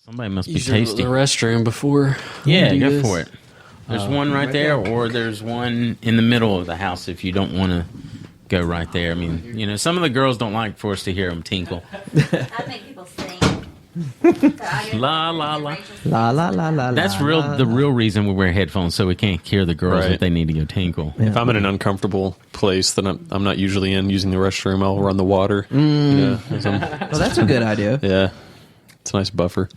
Somebody must be Use tasty. the restroom before. Yeah, go for it. There's one right there, or there's one in the middle of the house if you don't want to go right there. I mean, you know, some of the girls don't like for us to hear them tinkle. I make people sing. La, la, la. La la la la. That's la, the real reason we wear headphones, so we can't hear the girls Right. if they need to go tinkle. If I'm in an uncomfortable place that I'm not usually in using the restroom, I'll run the water. Yeah, Well, that's a good idea. yeah, it's a nice buffer.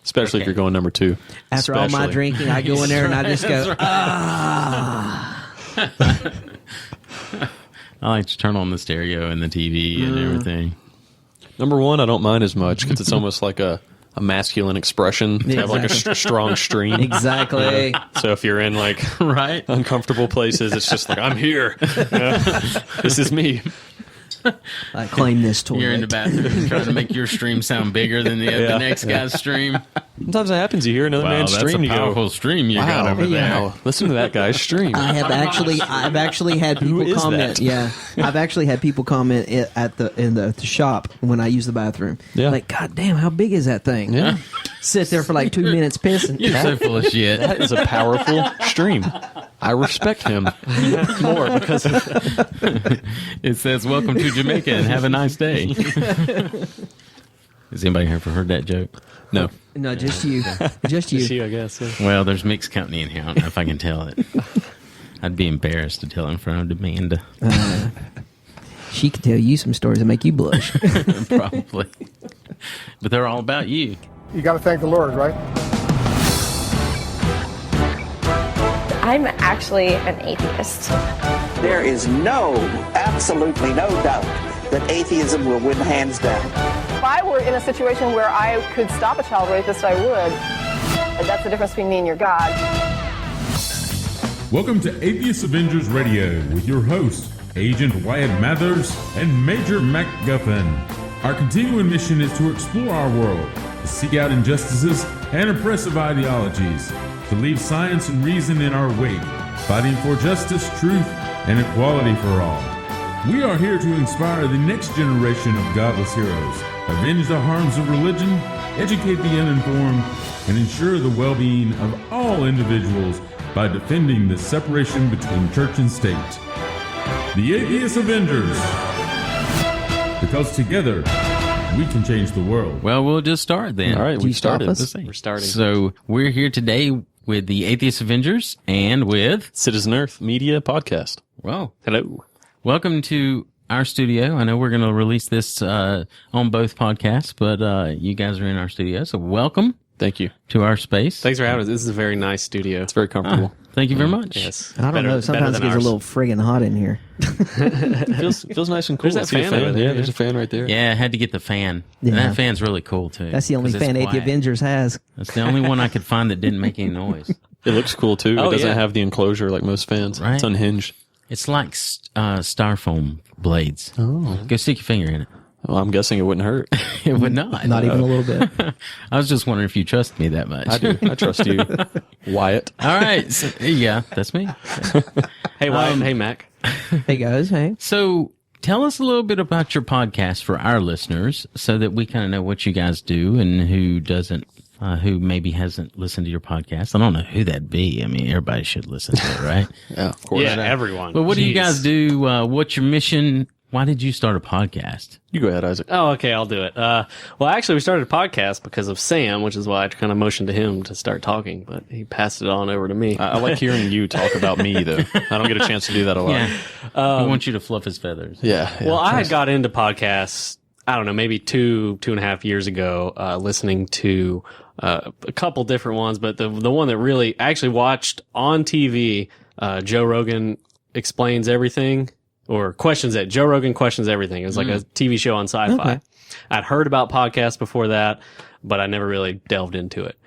Especially if you're going number 2. After all my Especially. drinking, I go in there and I just go, I like to turn on the stereo and the TV and everything. Number 1, I don't mind as much because it's almost like a masculine expression to have like a strong stream. exactly. So if you're in like Right? uncomfortable places, it's just like, I'm here. Yeah. This is me. I claim this toilet. You're in the bathroom trying to make your stream sound bigger than the next guy's stream. Sometimes that happens. You hear another Wow, man's that's stream, a you go, powerful stream you got over there. wow, listen to that guy's stream. I've actually had people is comment. that? Yeah, I've actually had people comment in the shop when I use the bathroom. Yeah. Like, God damn, how big is that thing? Yeah. Sit there for like 2 minutes pissing. You're so full of shit. That is a powerful stream. I respect him more because of It says, "Welcome to Jamaica and have a nice day." Has anybody ever heard that joke? no. No, just you. Just you. I guess. Yeah. Well, there's mixed company in here. I don't know if I can tell it. I'd be embarrassed to tell in front of Amanda. She could tell you some stories that make you blush. Probably. But they're all about you. You got to thank the Lord, right? I'm actually an atheist. There is absolutely no doubt that atheism will win hands down. If I were in a situation where I could stop a child rapist, I would. And that's the difference between me and your God. Welcome to Atheist Avengers Radio with your hosts, Agent Wyatt Mathers and Major MacGuffin. Our continuing mission is to explore our world, to seek out injustices and oppressive ideologies, to leave science and reason in our wake, fighting for justice, truth, and equality for all. We are here to inspire the next generation of godless heroes, avenge the harms of religion, educate the uninformed, and ensure the well-being of all individuals by defending the separation between church and state. The Atheist Avengers. Because together, we can change the world. Well, we'll just start then. All right, we stop started. us? We're starting. So we're here today with the Atheist Avengers and with, Citizen Earth Media Podcast. well, Hello. welcome to our studio. I know we're going to release this on both podcasts, but you guys are in our studio, so welcome Thank you. to our space. Thanks for having us. This is a very nice studio. It's very comfortable. Thank you very much. Yes. I don't know. Sometimes it gets a little friggin' hot in here. Feels nice and cool. There's that See a fan over there, Yeah, yeah. there's a fan right there. Yeah, I had to get the fan. Yeah. And that fan's really cool, too. That's the only 'cause it's fan quiet. the Avengers has. That's the only one I could find that didn't make any noise. It looks cool too. Oh, it doesn't yeah. have the enclosure like most fans. Right. It's unhinged. It's like styrofoam blades. Oh. Go stick your finger in it. Well, I'm guessing it wouldn't hurt. It would not. Not even a little bit. I was just wondering if you trust me that much. I do. I trust you, Wyatt. All right. So, yeah, that's me. Hey, Wyatt. Hey, Mac. Hey guys, hey. So tell us a little bit about your podcast for our listeners so that we kind of know what you guys do and who doesn't, who maybe hasn't listened to your podcast. I don't know who that'd be. I mean, everybody should listen to it, right? Yeah, of course. Yeah, everyone. But what do you Jeez. guys do? What's your mission? Why did you start a podcast? You go ahead, Isaac. Oh, okay, I'll do it. Well, actually, we started a podcast because of Sam, which is why I kind of motioned to him to start talking, but he passed it on over to me. I like hearing you talk about me, though. I don't get a chance to do that a lot. Yeah. We want you to fluff his feathers. Yeah. Well, I had got into podcasts, I don't know, maybe 2.5 years ago, listening to a couple different ones, but the one that really I actually watched on TV, Joe Rogan Explains Everything, or Joe Rogan Questions Everything. It was like a TV show on Sci-Fi. Okay. I'd heard about podcasts before that, but I never really delved into it.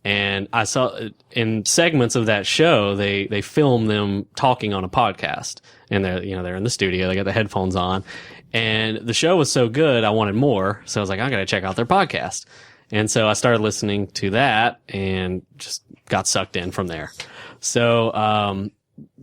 And I saw in segments of that show, they film them talking on a podcast, and they're in the studio, they got the headphones on, and the show was so good, I wanted more. So I was like, I got to check out their podcast. And so I started listening to that and just got sucked in from there. So,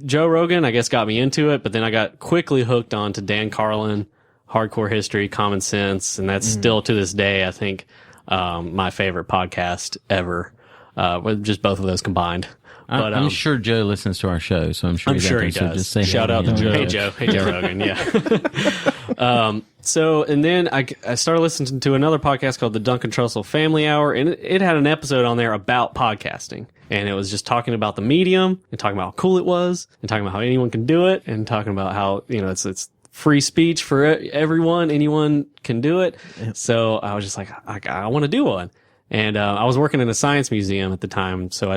Joe Rogan, I guess, got me into it, but then I got quickly hooked on to Dan Carlin, Hardcore History, Common Sense, and that's still to this day, I think, my favorite podcast ever, with just both of those combined. But I'm sure Joe listens to our show, so I'm sure I'm sure he so does. just say Shout hey out to him. Joe. Hey Joe Rogan, yeah. So, and then I started listening to another podcast called the Duncan Trussell Family Hour, and it had an episode on there about podcasting. And it was just talking about the medium, and talking about how cool it was, and talking about how anyone can do it, and talking about how, it's free speech for everyone. Anyone can do it. So I was just like, I want to do one. And I was working in a science museum at the time, so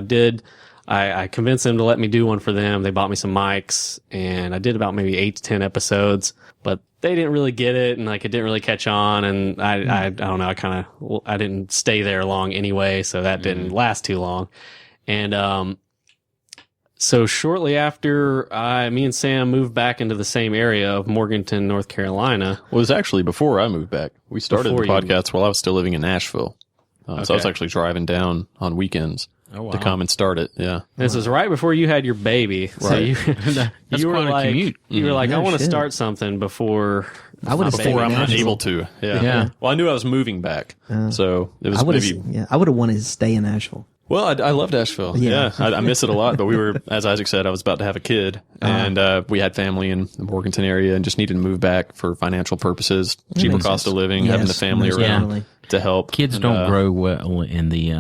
I convinced them to let me do one for them. They bought me some mics, and I did about maybe 8 to 10 episodes, but they didn't really get it, and it didn't really catch on, and I don't know, I didn't stay there long anyway, so that didn't last too long. And so shortly after me and Sam moved back into the same area of Morganton, North Carolina. Well, it was actually before I moved back. We started Before the you- podcast while I was still living in Nashville. So I was Okay. actually driving down on weekends to come and start it. Yeah. This was right before you had your baby. So Right. That's you were quite a like, commute. you were like, No I want to shit. start something before I would have my stayed Before in I'm not Nashville. able to. Yeah. Yeah. Well, I knew I was moving back. So it was I would maybe. have. I would have wanted to stay in Nashville. Well, I love Nashville. Yeah. Yeah, I miss it a lot. But we were, as Isaac said, I was about to have a kid, and we had family in the Morganton area, and just needed to move back for financial purposes, cheaper makes cost sense. of living, having the Yes, family most around definitely. to help. Kids And, don't grow well in the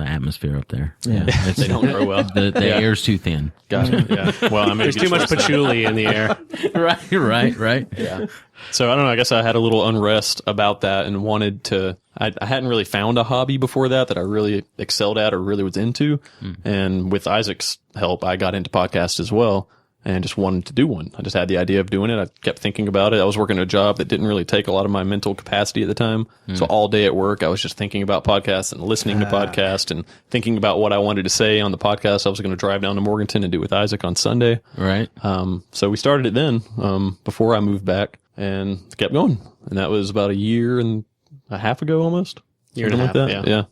atmosphere up there. Yeah. It's- They don't grow well. The air's too thin. Gotcha. Yeah. Well, I mean, There's too much patchouli in the air. right. Yeah. So I don't know. I guess I had a little unrest about that and wanted to. I hadn't really found a hobby before that I really excelled at or really was into. And with Isaac's help, I got into podcasts as well and just wanted to do one. I just had the idea of doing it. I kept thinking about it. I was working a job that didn't really take a lot of my mental capacity at the time. So all day at work, I was just thinking about podcasts and listening to podcasts and thinking about what I wanted to say on the podcast I was going to drive down to Morganton and do with Isaac on Sunday. Right. So we started it then, before I moved back, and kept going. And that was about a year and a half ago, almost. Year and a Something half, Yeah.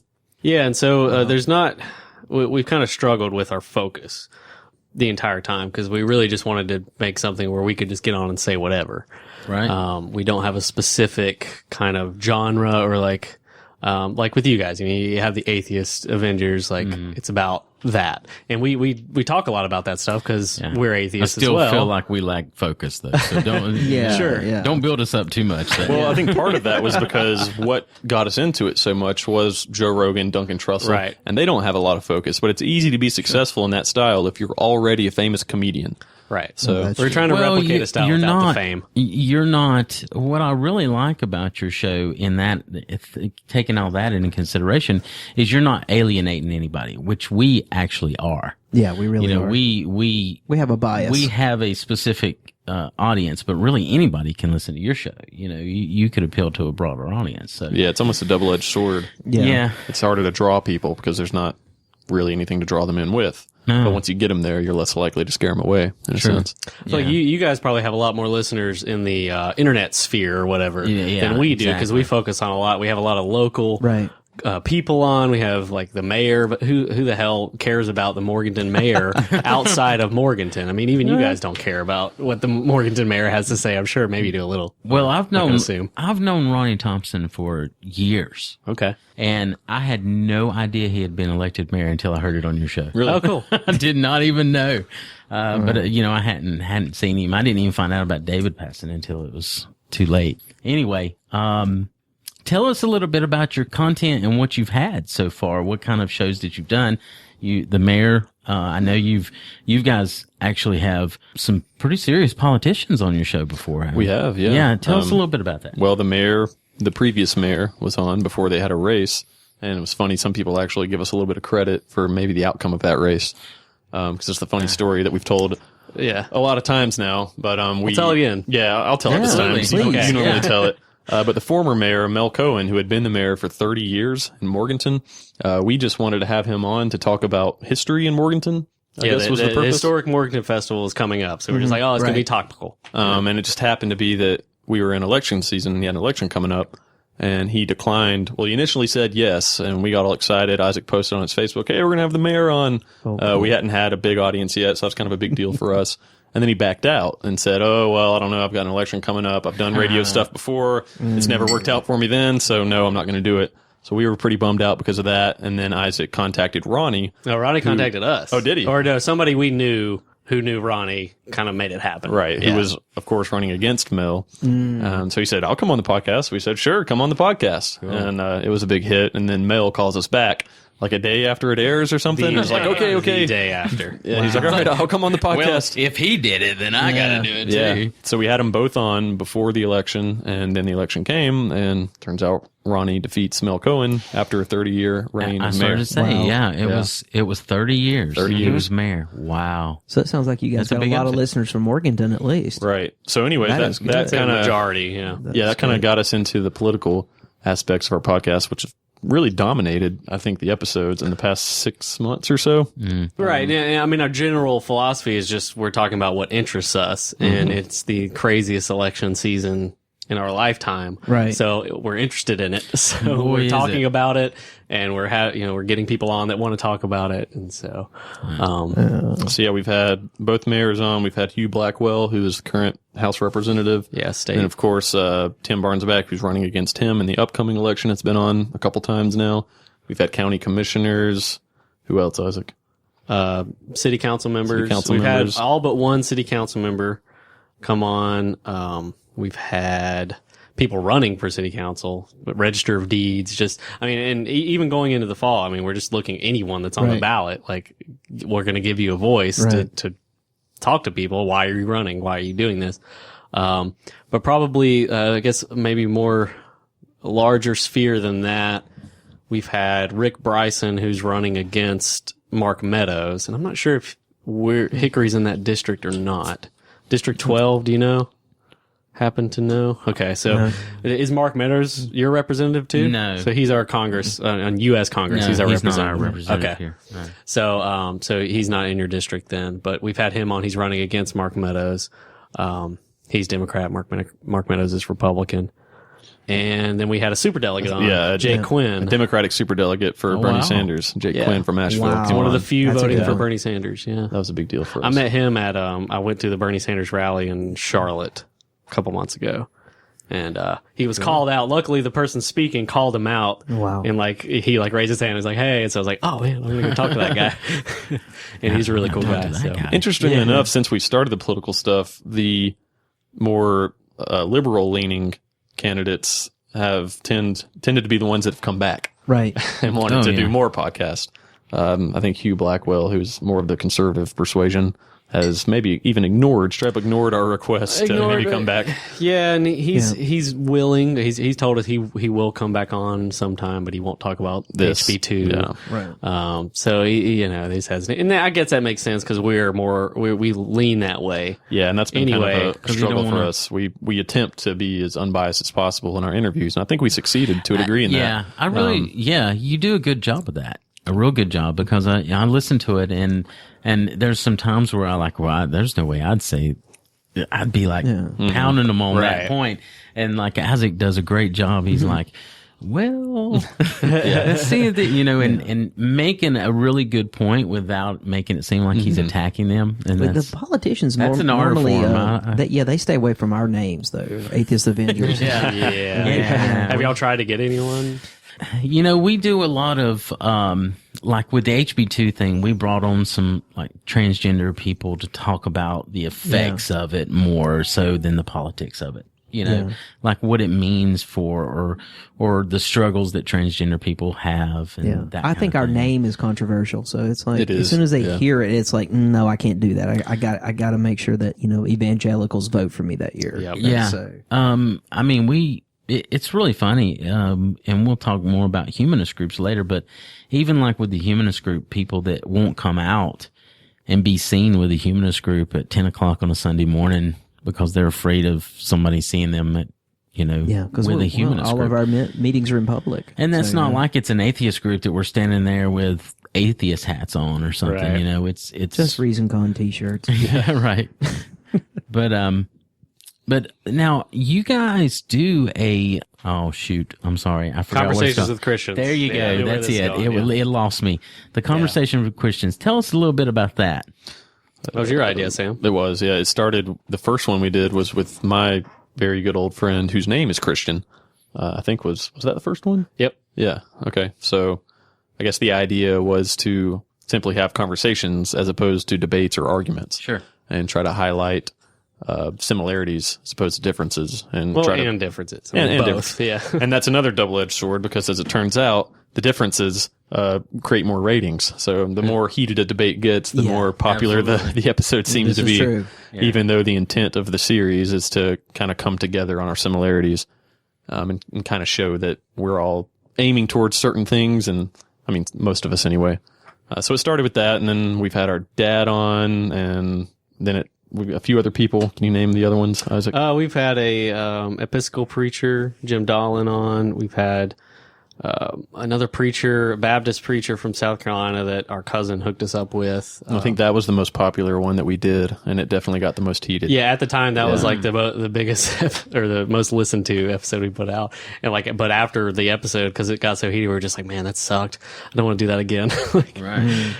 Yeah, and so there's not. We've kind of struggled with our focus the entire time because we really just wanted to make something where we could just get on and say whatever. Right. We don't have a specific kind of genre or like with you guys. I mean, you have the Atheist Avengers. It's about that, and we talk a lot about that stuff because we're I atheists still as well. feel like we lack focus though. So don't Yeah, Sure. Yeah. don't build us up too much. Well, I think part of that was because what got us into it so much was Joe Rogan, Duncan Trussell. Right. And they don't have a lot of focus, but it's easy to be successful in that style if you're already a famous comedian. Right. So that's we're trying to replicate a style without not, the fame. You're not. What I really like about your show, in that, taking all that into consideration, is you're not alienating anybody, which we actually are. Yeah, we really are. We have a bias. We have a specific audience, but really anybody can listen to your show. You could appeal to a broader audience. So yeah, it's almost a double-edged sword. yeah. It's harder to draw people because there's not really anything to draw them in with. No. But once you get them there, you're less likely to scare them away, in a sense. So you guys probably have a lot more listeners in the internet sphere or whatever Yeah, than we do because exactly. we focus on a lot. We have a lot of local Right. people on. We have like the mayor, but who the hell cares about the Morganton mayor outside of Morganton? I mean, even you guys don't care about what the Morganton mayor has to say. I'm sure maybe you do a little. Well, I've gonna known assume. Ronnie Thompson for years, Okay. and I had no idea he had been elected mayor until I heard it on your show. Really? Oh, cool. I did not even know. But I hadn't seen him. I didn't even find out about David passing until it was too late. Anyway, tell us a little bit about your content and what you've had so far. What kind of shows that you've done? The mayor. I know you guys actually have some pretty serious politicians on your show before. haven't We you? have, yeah. Yeah. Tell us a little bit about that. Well, the previous mayor was on before they had a race. And it was funny. Some people actually give us a little bit of credit for maybe the outcome of that race. Because it's the funny story that we've told Yeah. a lot of times now. But we tell it again. Yeah, I'll tell it this time. absolutely. You Please. normally tell it. But the former mayor, Mel Cohen, who had been the mayor for 30 years in Morganton, we just wanted to have him on to talk about history in Morganton. I guess was the the purpose. historic Morganton Festival is coming up, so we're just like, oh, it's gonna be Right. topical. And it just happened to be that we were in election season. He had an election coming up, and he declined. Well, he initially said yes, and we got all excited. Isaac posted on his Facebook, "Hey, we're gonna have the mayor on." cool. We hadn't had a big audience yet, so that's kind of a big deal for us. And then he backed out and said, "Oh, well, I don't know. I've got an election coming up. I've done radio stuff before. It's never worked out for me then, so no, I'm not going to do it." So we were pretty bummed out because of that. And then Isaac contacted Ronnie. No, Ronnie contacted us. Oh, did he? Or no, somebody we knew who knew Ronnie kind of made it happen. Right. Yeah. Who was, of course, running against Mel. So he said, I'll come on the podcast. We said, sure, come on the podcast. Cool. And it was a big hit. And then Mel calls us back like a day after it airs or something. I was like, okay. The day after. Yeah, he's like, all right, I'll come on the podcast. Well, if he did it, then I got to do it too. So we had them both on before the election, and then the election came, and turns out Ronnie defeats Mel Cohen after a 30-year reign I as mayor. started to say, it was 30 years. 30 He years. was mayor. Wow. So it sounds like you guys That's a got a big lot of outfit. listeners from Morganton at least. Right. So anyway, That that is good. kind of Majority, yeah. that kind of got us into the political aspects of our podcast, which have really dominated, I think, the episodes in the past 6 months or so. Right. Yeah, I mean, our general philosophy is just we're talking about what interests us, and it's the craziest election season in our lifetime. Right. So we're interested in it. So Boy, we're is talking it. about it, and we're getting people on that want to talk about it, and so. So yeah, we've had both mayors on. We've had Hugh Blackwell, who is the current House representative. Yeah, state. And of course, Tim Barnesback, who's running against him in the upcoming election. It's been on a couple times now. We've had county commissioners. Who else, Isaac? City council members. City council We've members. had all but one city council member come on. We've had people running for city council, register of deeds, and even going into the fall, I mean, we're just looking anyone that's on the Right. ballot. Like, we're going to give you a voice Right. to talk to people. Why are you running? Why are you doing this? But probably, I guess maybe more larger sphere than that. We've had Rick Bryson, who's running against Mark Meadows, and I'm not sure if Hickory's in that district or not. District 12, do you know? Happen to know? Okay, so is Mark Meadows your representative too? No. So he's our Congress, on U.S. Congress. No, he's our not representative. our representative Okay. here. No. So he's not in your district then, but we've had him on. He's running against Mark Meadows. He's Democrat. Mark Meadows is Republican. And then we had a superdelegate on, Jay Quinn. A Democratic superdelegate for Bernie wow. Sanders, Jake Yeah. Quinn from Asheville. Wow. Come One of the on. few That's a voting good for one. Bernie Sanders. Yeah. That was a big deal for us. I met him at, I went to the Bernie Sanders rally in Charlotte a couple months ago. And, he was called out. Luckily, the person speaking called him out. Wow. And he raised his hand and was like, hey. And so I was like, oh man, I'm going to go talk to that guy. And he's a really cool Talk guy. to that So. guy. Interestingly enough, since we started the political stuff, the more liberal leaning candidates have tended to be the ones that have come back Right. and wanted Oh, to yeah. do more podcasts. I think Hugh Blackwell, who's more of the conservative persuasion, has maybe even straight up ignored our request to maybe come back. Yeah, and he's willing. He's told us he will come back on sometime, but he won't talk about This. HB2. Yeah. Right. So he's hesitant, and I guess that makes sense because we lean that way. Yeah, and that's been Anyway, kind of a 'cause you struggle don't for wanna- us. We attempt to be as unbiased as possible in our interviews, and I think we succeeded to a degree in Yeah, that. I really, you do a good job of that. A real good job, because I listen to it, and there's some times where there's no way I'd be like pounding them on that Right. point. And like Isaac does a great job. He's like, well, see that, and making a really good point without making it seem like he's attacking them. And But that's, the politicians that's an art normally, form. they stay away from our names though. Atheist Avengers. Yeah. Have y'all tried to get anyone? We do a lot of, like with the HB2 thing, we brought on some like transgender people to talk about the effects of it more so than the politics of it. Like what it means for, or the struggles that transgender people have. And Yeah, that I kind think of our thing. name is controversial, so it's like It is, as soon as they yeah. hear it, it's like, no, I can't do that. I got to make sure that evangelicals vote for me that year. Yep. Yeah. So, I mean, it's really funny. And we'll talk more about humanist groups later, but even like with the humanist group, people that won't come out and be seen with a humanist group at 10 o'clock on a Sunday morning because they're afraid of somebody seeing them at, yeah, because with a humanist all group. of our meetings are in public, And that's So, not yeah. like it's an atheist group that we're standing there with atheist hats on or something. Right. It's just ReasonCon t-shirts. yeah, right. But now you guys do oh shoot, I'm sorry, I forgot what it's Conversations called. with Christians. There you Yeah, go. where That's this it. is going, It lost me. The conversation with Christians. Tell us a little bit about that. That was your idea, Sam. It was, yeah. It started, the first one we did was with my very good old friend whose name is Christian. I think was that the first one? Yep. Yeah. Okay. So I guess the idea was to simply have conversations as opposed to debates or arguments. Sure. And try to highlight similarities as opposed to differences, and and differences. I mean, and both. Yeah. And that's another double-edged sword, because as it turns out, the differences create more ratings. So the more heated a debate gets, the more popular the episode seems This to is be, true. even though the intent of the series is to kind of come together on our similarities, and kind of show that we're all aiming towards certain things. And I mean, most of us anyway. So it started with that, and then we've had our dad on, and then a few other people. Can you name the other ones, Isaac? We've had a Episcopal preacher, Jim Dolan, on. We've had another preacher, a Baptist preacher from South Carolina that our cousin hooked us up with. I think that was the most popular one that we did, and it definitely got the most heated. Yeah, at the time that was like the biggest or the most listened to episode we put out. And but after the episode, because it got so heated, we were just like, man, that sucked. I don't want to do that again. Right.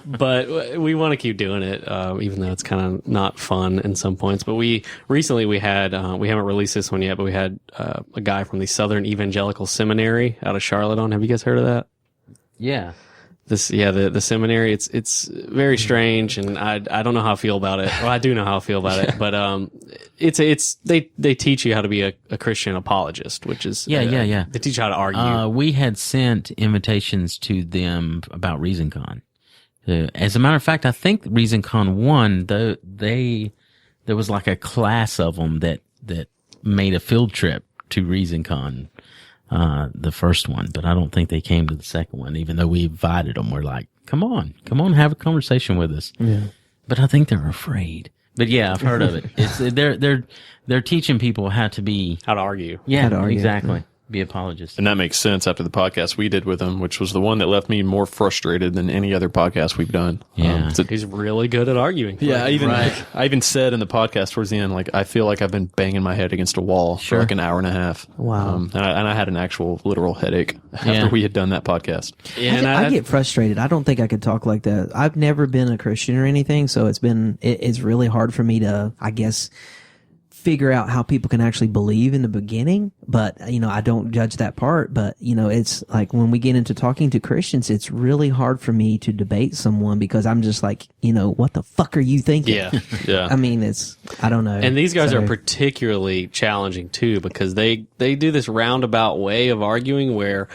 But we want to keep doing it, even though it's kind of not fun in some points. But we had we haven't released this one yet, but we had a guy from the Southern Evangelical Seminary out of Charlotte on. Have you guys heard of that? Yeah. The seminary, it's very strange, and I don't know how I feel about it. Well, I do know how I feel about it, but they teach you how to be a Christian apologist, which is Yeah. They teach you how to argue. We had sent invitations to them about ReasonCon. As a matter of fact, I think ReasonCon 1, there was like a class of them that made a field trip to ReasonCon, the first one, but I don't think they came to the second one, even though we invited them. We're like, come on, have a conversation with us. Yeah. But I think they're afraid. But yeah, I've heard of it. It's they're teaching people how to argue. Yeah, How to argue. exactly. Be apologists. And that makes sense after the podcast we did with him, which was the one that left me more frustrated than any other podcast we've done. Yeah. He's really good at arguing. Yeah, I even said in the podcast towards the end, like, I feel like I've been banging my head against a wall for like an hour and a half. Wow. And I had an actual literal headache after Yeah. we had done that podcast. Yeah, and I get frustrated. I don't think I could talk like that. I've never been a Christian or anything, so it's really hard for me to, I guess, figure out how people can actually believe in the beginning. But, I don't judge that part. But, it's like when we get into talking to Christians, it's really hard for me to debate someone because I'm just like, what the fuck are you thinking? Yeah. Yeah. I mean, I don't know. And these guys So- are particularly challenging too, because they do this roundabout way of arguing where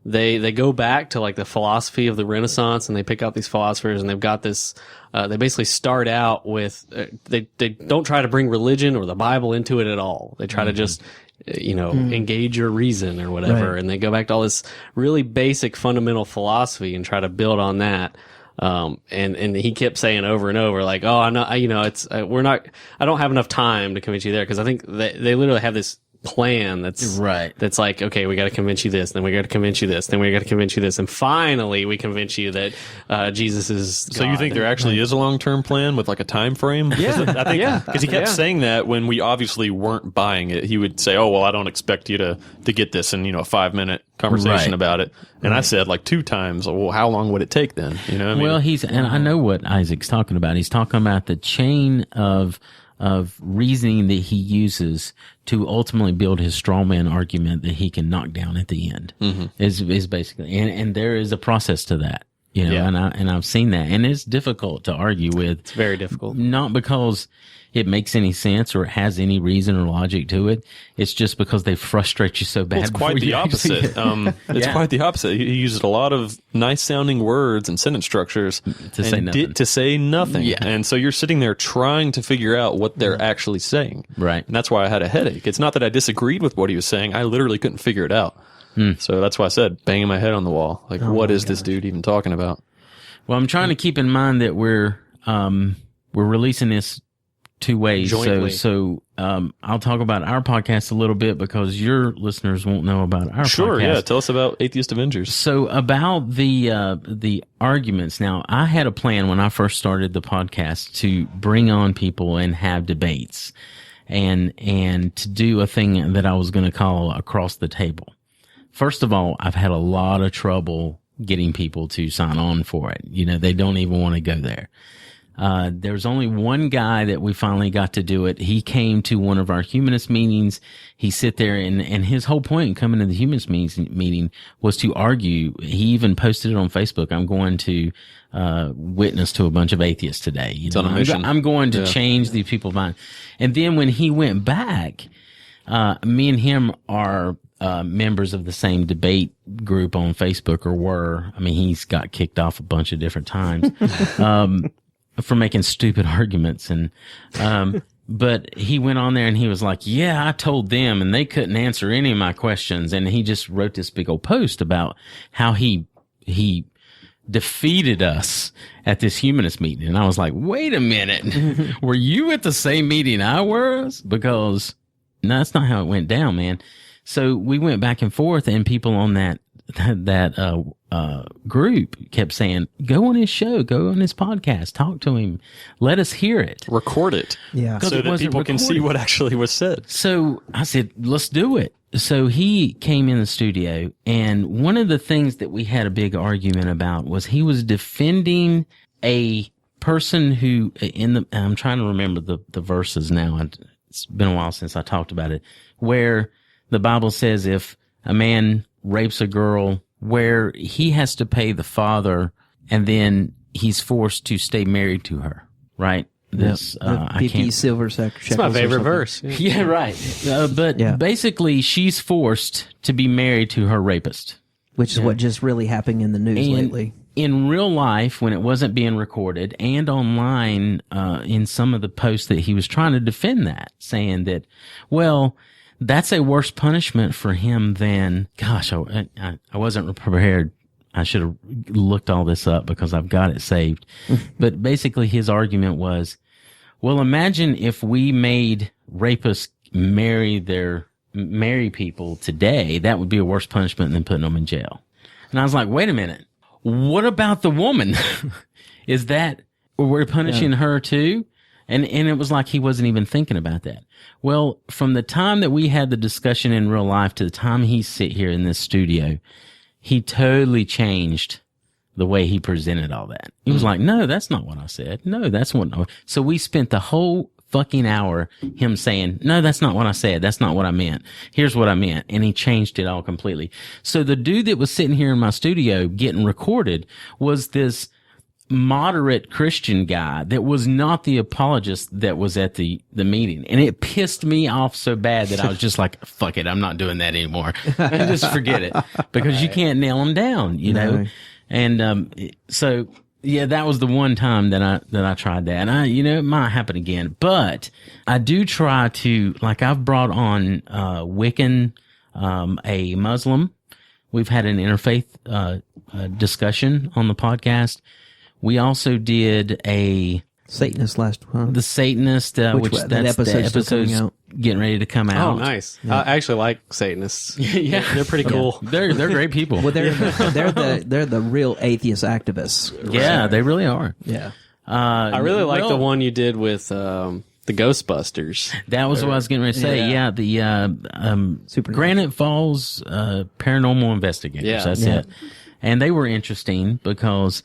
they go back to like the philosophy of the Renaissance, and they pick out these philosophers, and they've got this, they basically start out with, they don't try to bring religion or the Bible into it at all. They try to just, engage your reason or whatever. Right. And they go back to all this really basic fundamental philosophy and try to build on that. And he kept saying over and over, like, oh, I'm not, I don't have enough time to convince you there. Cause I think they literally have this plan that's like, okay, we got to convince you this, then we got to convince you this, then we got to convince you this, and finally we convince you that Jesus is God. So you think there actually is a long-term plan with like a time frame? Yeah. I think, Yeah. because he kept saying that when we obviously weren't buying it. He would say, "Oh, well, I don't expect you to get this in a 5-minute conversation Right. about it." And I said like 2 times, "Well, how long would it take then?" You know what I mean? Well, and I know what Isaac's talking about. He's talking about the chain of reasoning that he uses to ultimately build his straw man argument that he can knock down at the end is basically, and there is a process to that, Yeah. and I've seen that, and it's difficult to argue with. It's very difficult. Not because it makes any sense or it has any reason or logic to it. It's just because they frustrate you so bad. Well, it's quite before the you actually opposite. get- It's Yeah. quite the opposite. He uses a lot of nice sounding words and sentence structures To say nothing. to say nothing. Yeah. And so you're sitting there trying to figure out what they're actually saying. Right. And that's why I had a headache. It's not that I disagreed with what he was saying. I literally couldn't figure it out. So that's why I said banging my head on the wall. Like, what is this dude even talking about? Well, I'm trying to keep in mind that we're releasing this 2 ways. Jointly. So I'll talk about our podcast a little bit because your listeners won't know about our Sure. podcast. Yeah. Tell us about Atheist Avengers. So about the arguments. Now, I had a plan when I first started the podcast to bring on people and have debates, and to do a thing that I was going to call across the table. First of all, I've had a lot of trouble getting people to sign on for it. They don't even want to go there. There's only one guy that we finally got to do it. He came to one of our humanist meetings. He sit there and his whole point in coming to the humanist meeting was to argue. He even posted it on Facebook. I'm going to witness to a bunch of atheists today. You know, on a mission. I'm going to change these people's mind. And then when he went back, me and him are members of the same debate group on Facebook, or were. I mean, he's got kicked off a bunch of different times. For making stupid arguments. And, but he went on there and he was like, yeah, I told them and they couldn't answer any of my questions. And he just wrote this big old post about how he defeated us at this humanist meeting. And I was like, wait a minute. Were you at the same meeting I was? Because no, that's not how it went down, man. So we went back and forth, and people on that group kept saying, go on his show, go on his podcast, talk to him, let us hear it, record it, Yeah. so that people can see what actually was said. So I said, let's do it. So he came in the studio, and one of the things that we had a big argument about was he was defending a person who I'm trying to remember the verses now. It's been a while since I talked about it, where the Bible says if a man rapes a girl, where he has to pay the father, and then he's forced to stay married to her, right? This, I 50 can't. silver shekels. It's my or favorite something. verse. Yeah, right. But basically, she's forced to be married to her rapist. Which is what just really happened in the news lately. In real life, when it wasn't being recorded, and online, in some of the posts that he was trying to defend that, saying that, well, that's a worse punishment for him than, gosh, I wasn't prepared. I should have looked all this up because I've got it saved. But basically his argument was, well, imagine if we made rapists marry people today, that would be a worse punishment than putting them in jail. And I was like, wait a minute. What about the woman? Is that, we're punishing her too? And it was like he wasn't even thinking about that. Well, from the time that we had the discussion in real life to the time he sit here in this studio, he totally changed the way he presented all that. He was like, no, that's not what I said. No, that's what. So we spent the whole fucking hour him saying, no, that's not what I said. That's not what I meant. Here's what I meant. And he changed it all completely. So the dude that was sitting here in my studio getting recorded was this moderate Christian guy that was not the apologist that was at the meeting. And it pissed me off so bad that I was just like, fuck it, I'm not doing that anymore. Just forget it. Because you can't nail them down, you know? And, so yeah, that was the one time that I tried that. And it might happen again, but I do try to, like, I've brought on, Wiccan, a Muslim. We've had an interfaith, discussion on the podcast. We also did a Satanist last one. the Satanist, which that that's the episode's still coming episode's out. getting ready to come out. Oh, nice. I actually like Satanists. Yeah, They're pretty cool. They're great people. Well, they're the real atheist activists. Yeah, they really are. Yeah. I really like the well, one you did with the Ghostbusters. That was what I was getting ready to say. Yeah, the Granite Falls Paranormal Investigators. Yeah. That's Yeah. it. And they were interesting because,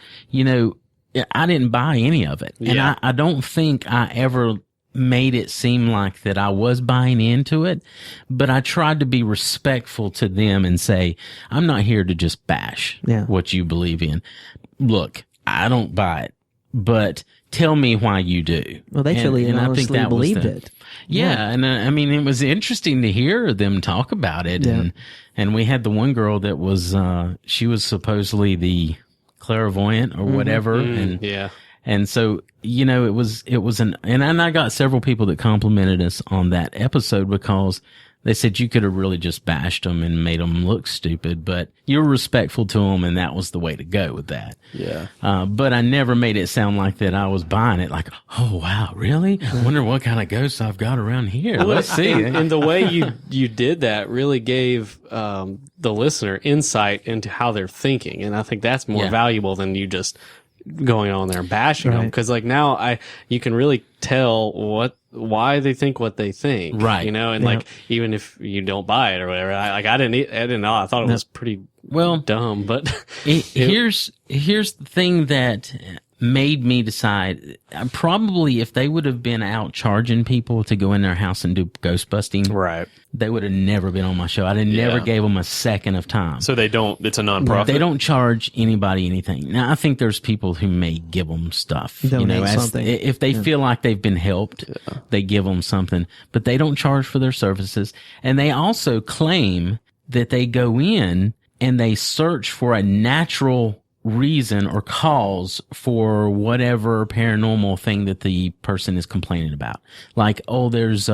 I didn't buy any of it. And Yeah. I don't think I ever made it seem like that I was buying into it, but I tried to be respectful to them and say, I'm not here to just bash what you believe in. Look, I don't buy it, but tell me why you do. Well, they truly and honestly believed it. Yeah, and I mean, it was interesting to hear them talk about it, and we had the one girl that was she was supposedly the clairvoyant or whatever, and so it was and I got several people that complimented us on that episode because they said you could have really just bashed them and made them look stupid, but you were respectful to them, and that was the way to go with that. Yeah. But I never made it sound like that I was buying it. Like, oh wow, really? I wonder what kind of ghosts I've got around here. Let's see. And the way you did that really gave the listener insight into how they're thinking, and I think that's more valuable than you just going on there and bashing them, because like now you can really tell why they think what they think, right? And like even if you don't buy it or whatever, I didn't know. I thought it was pretty dumb, but here's the thing that made me decide, probably if they would have been out charging people to go in their house and do ghost busting, Right. they would have never been on my show. I'd have never gave them a second of time. So it's a nonprofit. They don't charge anybody anything. Now, I think there's people who may give them stuff. Donate something. If they feel like they've been helped, they give them something. But they don't charge for their services. And they also claim that they go in and they search for a natural reason or cause for whatever paranormal thing that the person is complaining about. Like, oh, there's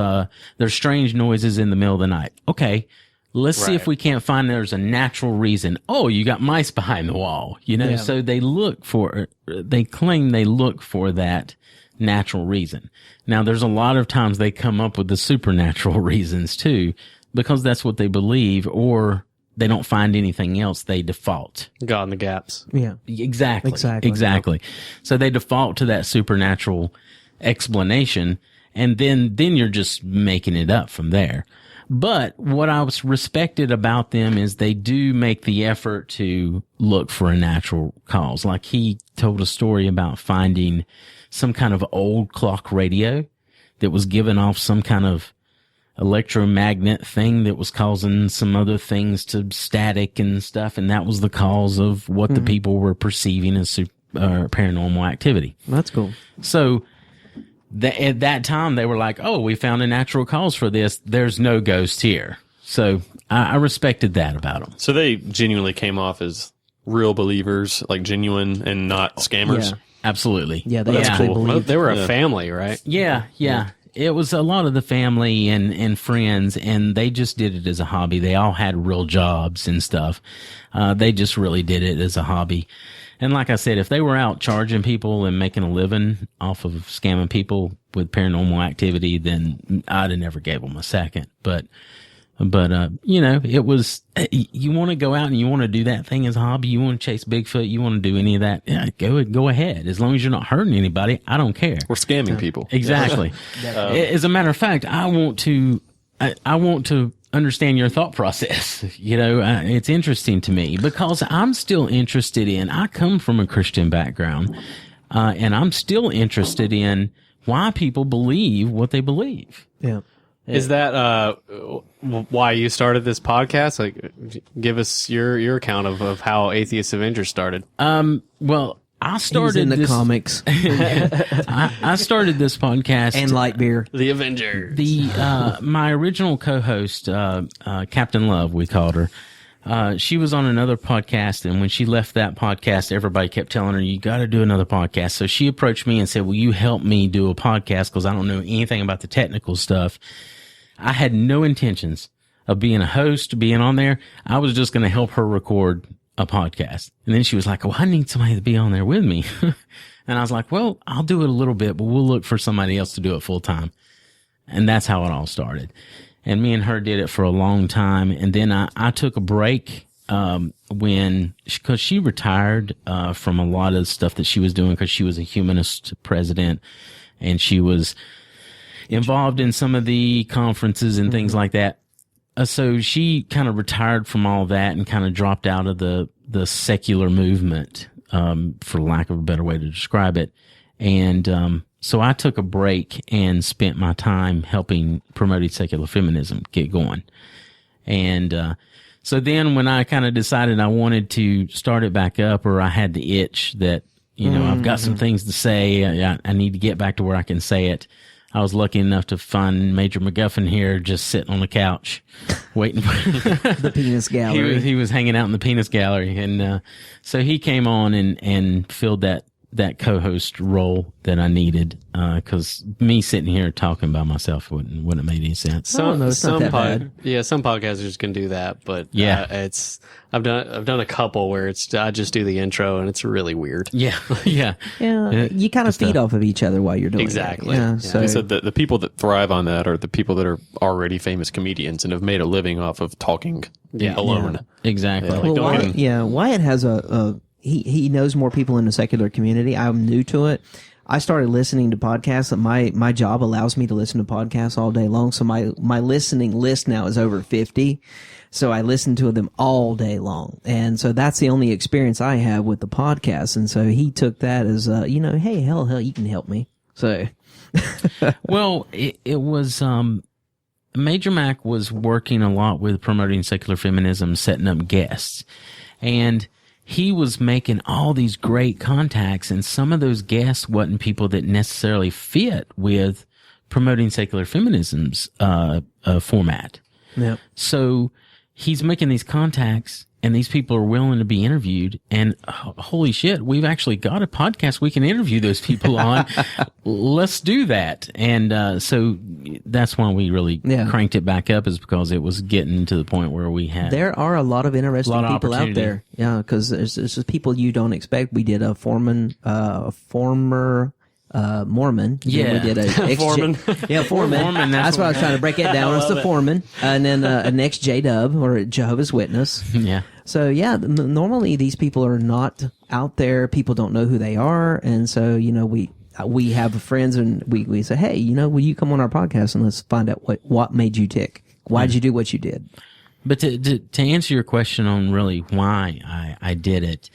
strange noises in the middle of the night. Okay. Let's see if we can't find there's a natural reason. Oh, you got mice behind the wall, so they claim they look for that natural reason. Now, there's a lot of times they come up with the supernatural reasons too, because that's what they believe, or they don't find anything else. They default. God in the gaps. Yeah. Exactly. So they default to that supernatural explanation, and then you're just making it up from there. But what I was respected about them is they do make the effort to look for a natural cause. Like, he told a story about finding some kind of old clock radio that was giving off some kind of electromagnet thing that was causing some other things to static and stuff. And that was the cause of what the people were perceiving as paranormal activity. That's cool. So at that time they were like, oh, we found a natural cause for this. There's no ghost here. So I respected that about them. So they genuinely came off as real believers, like genuine and not scammers. Yeah. Absolutely. Yeah, they actually believe. They were a family, right? Yeah. It was a lot of the family and friends, and they just did it as a hobby. They all had real jobs and stuff. They just really did it as a hobby. And like I said, if they were out charging people and making a living off of scamming people with paranormal activity, then I'd have never gave them a second. But it was, you want to go out and you want to do that thing as a hobby. You want to chase Bigfoot. You want to do any of that. Yeah, go ahead. As long as you're not hurting anybody, I don't care. We're scamming people. Exactly. As a matter of fact, I want to understand your thought process. It's interesting to me because I'm still interested in, I come from a Christian background, and I'm still interested in why people believe what they believe. Yeah. Is that why you started this podcast? Like, give us your account of how Atheist Avengers started. Well, I started in the this, comics I started this podcast and light beer. The Avengers. My original co-host, Captain Love, we called her. She was on another podcast, and when she left that podcast, everybody kept telling her, you got to do another podcast. So she approached me and said, will you help me do a podcast? Because I don't know anything about the technical stuff. I had no intentions of being a host, being on there. I was just going to help her record a podcast. And then she was like, well, I need somebody to be on there with me. And I was like, well, I'll do it a little bit, but we'll look for somebody else to do it full time. And that's how it all started. And me and her did it for a long time. And then I took a break, because she retired, from a lot of stuff that she was doing, because she was a humanist president and she was involved in some of the conferences and things like that. So she kind of retired from all that and kind of dropped out of the secular movement, for lack of a better way to describe it. And, so I took a break and spent my time helping promoting secular feminism get going. And, so then when I kind of decided I wanted to start it back up, or I had the itch that, I've got some things to say, I need to get back to where I can say it. I was lucky enough to find Major McGuffin here just sitting on the couch waiting for the penis gallery. He was hanging out in the penis gallery. And, so he came on and filled that co-host role that I needed, because me sitting here talking by myself wouldn't have made any sense. Some bad. some podcasters can do that, but Yeah. I've done a couple where I just do the intro and it's really weird. Yeah. Yeah, you kind of feed off of each other while you're doing Exactly. it. Yeah, Yeah. so So the people that thrive on that are the people that are already famous comedians and have made a living off of talking alone. Exactly. Yeah. well, don't Wyatt, Wyatt has he knows more people in the secular community. I'm new to it. I started listening to podcasts. My job allows me to listen to podcasts all day long. So my listening list now is over 50. So I listen to them all day long. And so that's the only experience I have with the podcast. And so he took that as, hey, hell, you can help me. So. Well, it was, Major Mac was working a lot with promoting secular feminism, setting up guests, and he was making all these great contacts, and some of those guests wasn't people that necessarily fit with promoting secular feminism's, format. Yeah. So he's making these contacts, and these people are willing to be interviewed. And holy shit, we've actually got a podcast we can interview those people on. Let's do that. And so that's why we really cranked it back up, is because it was getting to the point where we had. There are a lot of interesting people out there. Yeah, because there's just people you don't expect. We did a former Mormon. Yeah. We did a Foreman. Yeah, Foreman. Foreman, that's what I was trying to break it down. It's the Foreman. And then an ex-J-Dub or a Jehovah's Witness. Yeah. So yeah, normally these people are not out there. People don't know who they are. And so, we have friends and we say, hey, will you come on our podcast and let's find out what made you tick? Why did you do what you did? But to answer your question on really why I did it,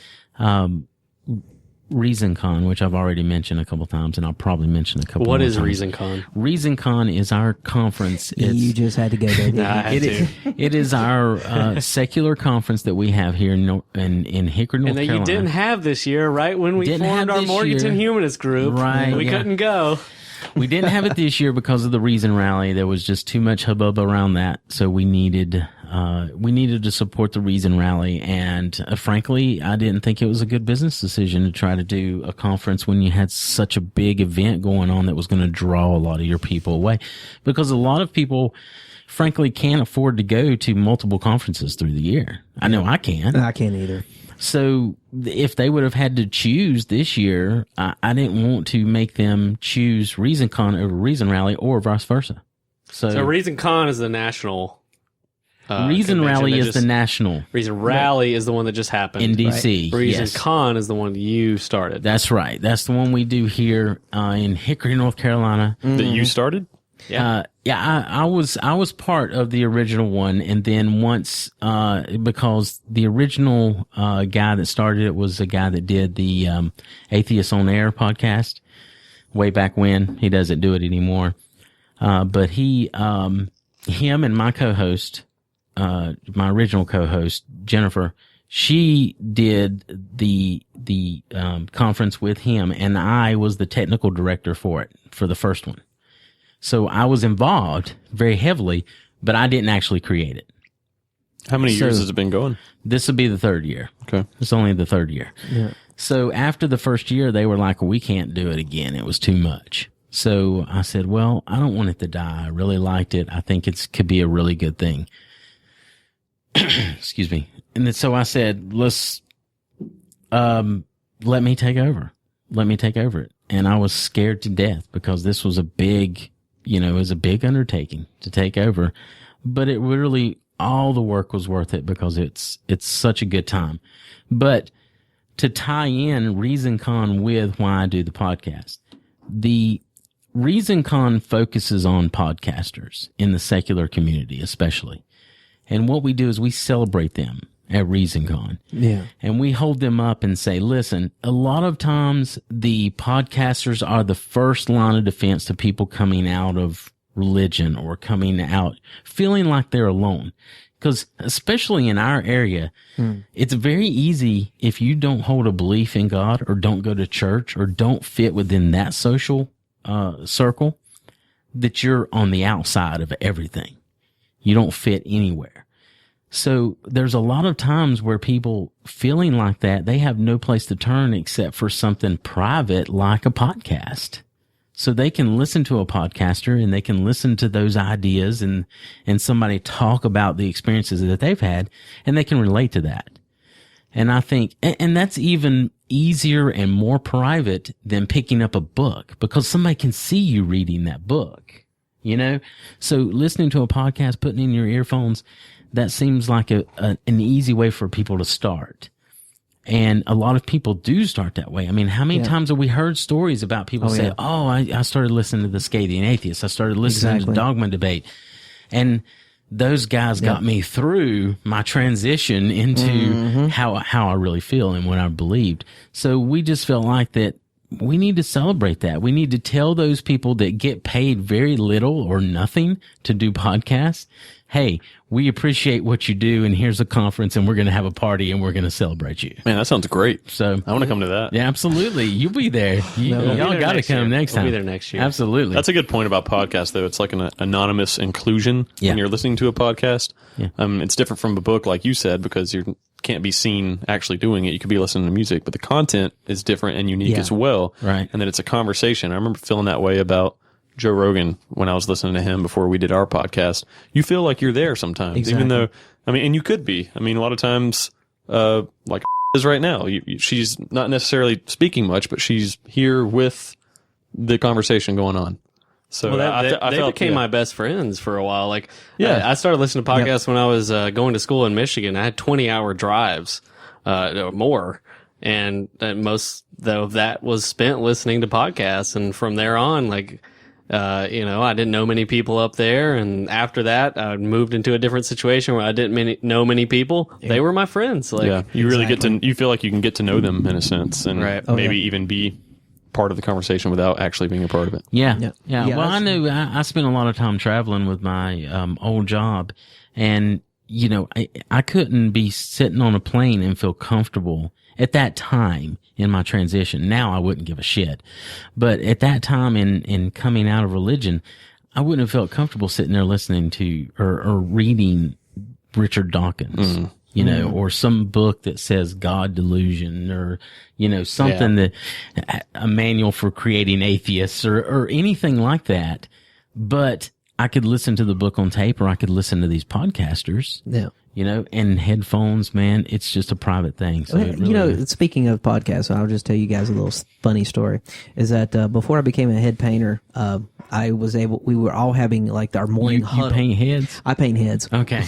ReasonCon, which I've already mentioned a couple times, and I'll probably mention a couple more times. What is ReasonCon? ReasonCon is our conference. You just had to go there. Nah, I had to. It is our secular conference that we have here in Hickory, North And that Carolina. you didn't have this year, right? When we formed our Morganton Humanist group. Right, We couldn't go. We didn't have it this year because of the Reason Rally. There was just too much hubbub around that, so we needed to support the Reason Rally. And frankly, I didn't think it was a good business decision to try to do a conference when you had such a big event going on that was going to draw a lot of your people away, because a lot of people, frankly, can't afford to go to multiple conferences through the year. I know I can't. I can't either. So if they would have had to choose this year, I didn't want to make them choose ReasonCon over Reason Rally or vice versa. So ReasonCon is the national. Reason Rally is the national. Reason Rally is the one that just happened in DC. Right? Yes. ReasonCon is the one you started. That's right. That's the one we do here in Hickory, North Carolina. That you started? Yeah. I was part of the original one, and then once because the original guy that started it was a guy that did the Atheist on Air podcast way back when. He doesn't do it anymore. But him and my co-host, my original co-host, Jennifer, she did the conference with him, and I was the technical director for it, for the first one. So I was involved very heavily, but I didn't actually create it. How many years has it been going? This will be the third year. Okay. It's only the third year. Yeah. So after the first year, they were like, we can't do it again. It was too much. So I said, well, I don't want it to die. I really liked it. I think could be a really good thing. Excuse me. And then, so I said, let's, let me take over. Let me take over it. And I was scared to death because this was a big, it was a big undertaking to take over, but it really, all the work was worth it because it's such a good time. But to tie in ReasonCon with why I do the podcast, the ReasonCon focuses on podcasters in the secular community, especially. And what we do is we celebrate them at ReasonCon. Yeah. And we hold them up and say, listen, a lot of times the podcasters are the first line of defense to people coming out of religion or coming out feeling like they're alone. Because especially in our area, it's very easy if you don't hold a belief in God or don't go to church or don't fit within that social circle, that you're on the outside of everything. You don't fit anywhere. So there's a lot of times where people feeling like that, they have no place to turn except for something private like a podcast. So they can listen to a podcaster and they can listen to those ideas and somebody talk about the experiences that they've had, and they can relate to that. And I think, and that's even easier and more private than picking up a book, because somebody can see you reading that book, So listening to a podcast, putting in your earphones, that seems like an easy way for people to start. And a lot of people do start that way. I mean, how many times have we heard stories about people say, oh, I started listening to the Scathing Atheist. I started listening to Dogma Debate. And those guys got me through my transition into how I really feel and what I believed. So we just felt like that we need to celebrate that. We need to tell those people that get paid very little or nothing to do podcasts, hey, we appreciate what you do, and here's a conference, and we're going to have a party, and we're going to celebrate you. Man, that sounds great. So I want to come to that. Yeah, absolutely. You'll be there. Y'all got to come next time. We'll be there next year. Absolutely. That's a good point about podcasts, though. It's like an anonymous inclusion when you're listening to a podcast. Yeah. It's different from a book, like you said, because you can't be seen actually doing it. You could be listening to music, but the content is different and unique as well. Right. And then it's a conversation. I remember feeling that way about Joe Rogan when I was listening to him before we did our podcast. You feel like you're there sometimes, even though, I mean, and you could be. I mean, a lot of times, like is right now, she's not necessarily speaking much, but she's here with the conversation going on. So they became my best friends for a while. Like, I started listening to podcasts when I was going to school in Michigan. I had 20-hour drives, or more. And most of that was spent listening to podcasts. And from there on, like, I didn't know many people up there. And after that, I moved into a different situation where I didn't know many people. Yeah. They were my friends. Like, you really get to, you feel like you can get to know them in a sense, and maybe even be part of the conversation without actually being a part of it. Yeah. Well, I knew I spent a lot of time traveling with my old job, and I couldn't be sitting on a plane and feel comfortable at that time in my transition. Now I wouldn't give a shit, but at that time in coming out of religion, I wouldn't have felt comfortable sitting there listening to or reading Richard Dawkins. Or some book that says God delusion, or, something that a manual for creating atheists or anything like that. But I could listen to the book on tape, or I could listen to these podcasters. Yeah. And headphones, man, it's just a private thing. So speaking of podcasts, I'll just tell you guys a little funny story. Is that before I became a head painter, we were all having like our morning huddle. You paint heads? I paint heads. Okay.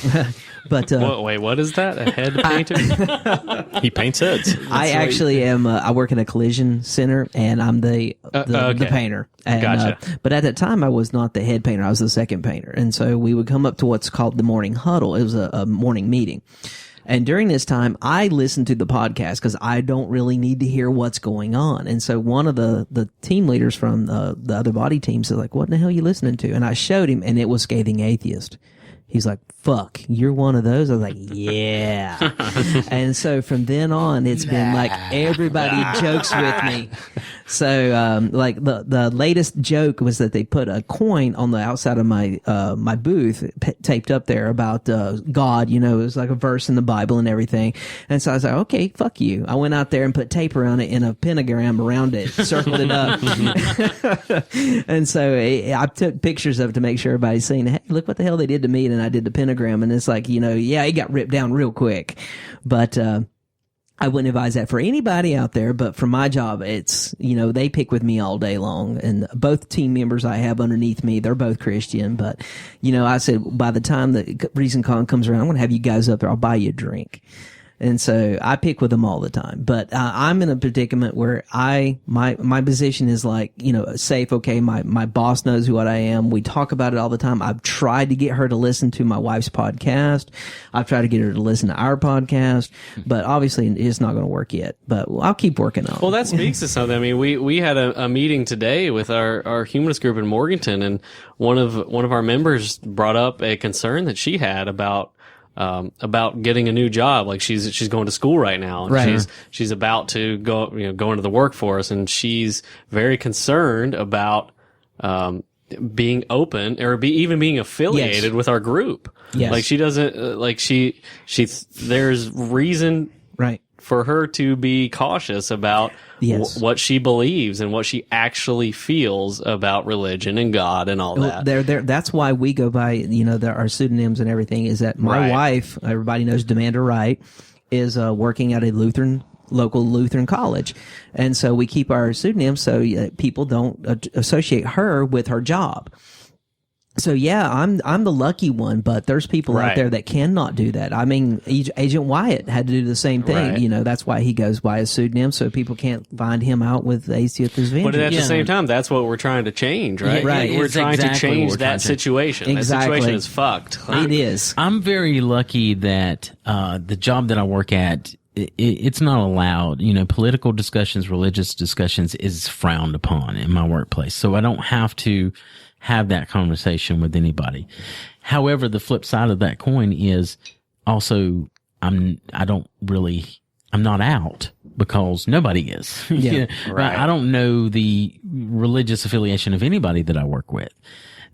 But wait, what is that? A head painter? He paints heads. I actually am. I work in a collision center, and I'm the painter. And, gotcha. But at that time, I was not the head painter. I was the second painter, and so we would come up to what's called the morning huddle. It was a morning meeting. And during this time, I listened to the podcast because I don't really need to hear what's going on. And so one of the team leaders from the other body team said, like, what in the hell are you listening to? And I showed him, and it was Scathing Atheist. He's like, fuck, you're one of those? I was like, yeah. And so from then on, it's been like everybody jokes with me. So, like the latest joke was that they put a coin on the outside of my booth taped up there about, God, it was like a verse in the Bible and everything. And so I was like, okay, fuck you. I went out there and put tape around it and a pentagram around it, circled it up. And so I took pictures of it to make sure everybody's seeing, hey, look what the hell they did to me. And I did the pentagram, and it's like, it got ripped down real quick. But, I wouldn't advise that for anybody out there, but for my job, it's, they pick with me all day long. And both team members I have underneath me, they're both Christian. But, I said, by the time the ReasonCon comes around, I'm going to have you guys up there. I'll buy you a drink. And so I pick with them all the time. But I'm in a predicament where my position is like, safe. Okay, my boss knows what I am. We talk about it all the time. I've tried to get her to listen to my wife's podcast. I've tried to get her to listen to our podcast. But obviously it's not going to work yet. But I'll keep working on it. Well, that speaks to something. I mean, we had a meeting today with our humanist group in Morganton, and one of our members brought up a concern that she had about getting a new job. Like she's going to school right now, and right. she's about to go into the workforce, and she's very concerned about being open or even being affiliated with our group. Yes. Like she doesn't there's reason right for her to be cautious about what she believes and what she actually feels about religion and God and all that. That's why we go by, our pseudonyms and everything, is that my wife, everybody knows Demanda Wright, is working at a local Lutheran college. And so we keep our pseudonyms so people don't associate her with her job. So yeah, I'm the lucky one, but there's people out Right. there that cannot do that. I mean, Agent Wyatt had to do the same thing. Right. You know, that's why he goes by a pseudonym, so people can't find him out with the 80th Avengers. But at Yeah. the same time, that's what we're trying to change, right? Yeah, right. We're It's trying exactly to change what we're trying that to- situation. Exactly. That situation is fucked. It is. I'm very lucky that the job that I work at, it's not allowed. You know, political discussions, religious discussions is frowned upon in my workplace. So I don't have to have that conversation with anybody. However, the flip side of that coin is also I'm not out because nobody is. Yeah, right. I don't know the religious affiliation of anybody that I work with.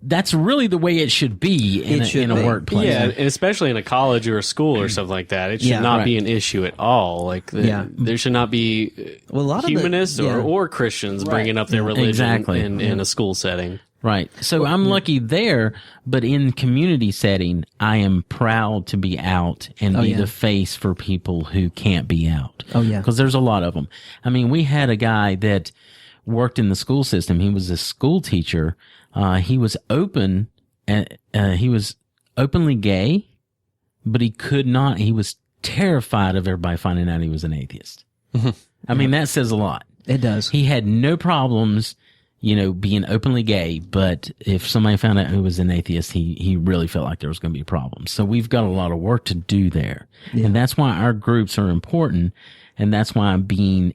That's really the way it should be in, It should in a be. workplace. Yeah, and especially in a college or a school or something like that, it should Yeah. not Right. be an issue at all. Like, there should not be Well, a lot of the- humanists yeah. or Christians bringing up their religion Exactly. in a school setting. Right. So I'm lucky there, but in community setting, I am proud to be out and be yeah. the face for people who can't be out. Oh, yeah. Because there's a lot of them. I mean, we had a guy that worked in the school system. He was a school teacher. He was he was openly gay, but he was terrified of everybody finding out he was an atheist. I mean, that says a lot. It does. He had no problems, you know, being openly gay, but if somebody found out he was an atheist, he really felt like there was going to be problems. So we've got a lot of work to do there. And that's why our groups are important. And that's why being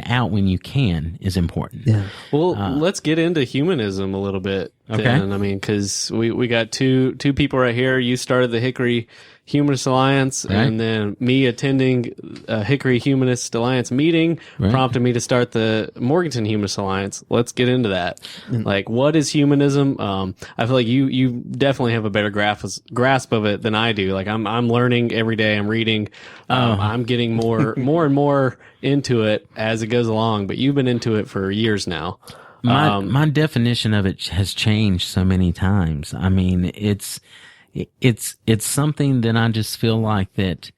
out when you can is important. Yeah. Well, let's get into humanism a little bit. Okay. Then. I mean, because we got two people right here. You started the Hickory Humanist Alliance, Right. and then me attending a Hickory Humanist Alliance meeting Right. prompted me to start the Morganton Humanist Alliance. Let's get into that. Like, what is humanism? I feel like you definitely have a better grasp of it than I do. Like, I'm learning every day. I'm reading. I'm getting more and more into it as it goes along. But you've been into it for years now. My definition of it has changed so many times. I mean, it's something that I just feel like that,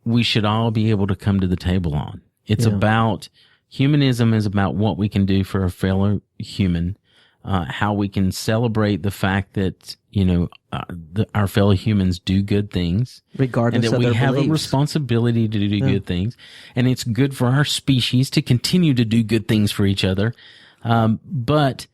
we should all be able to come to the table on. It's about, humanism is about what we can do for a fellow human, how we can celebrate the fact that, you know, our fellow humans do good things. Regardless and that of we their have beliefs. a responsibility to do good things. And it's good for our species to continue to do good things for each other. But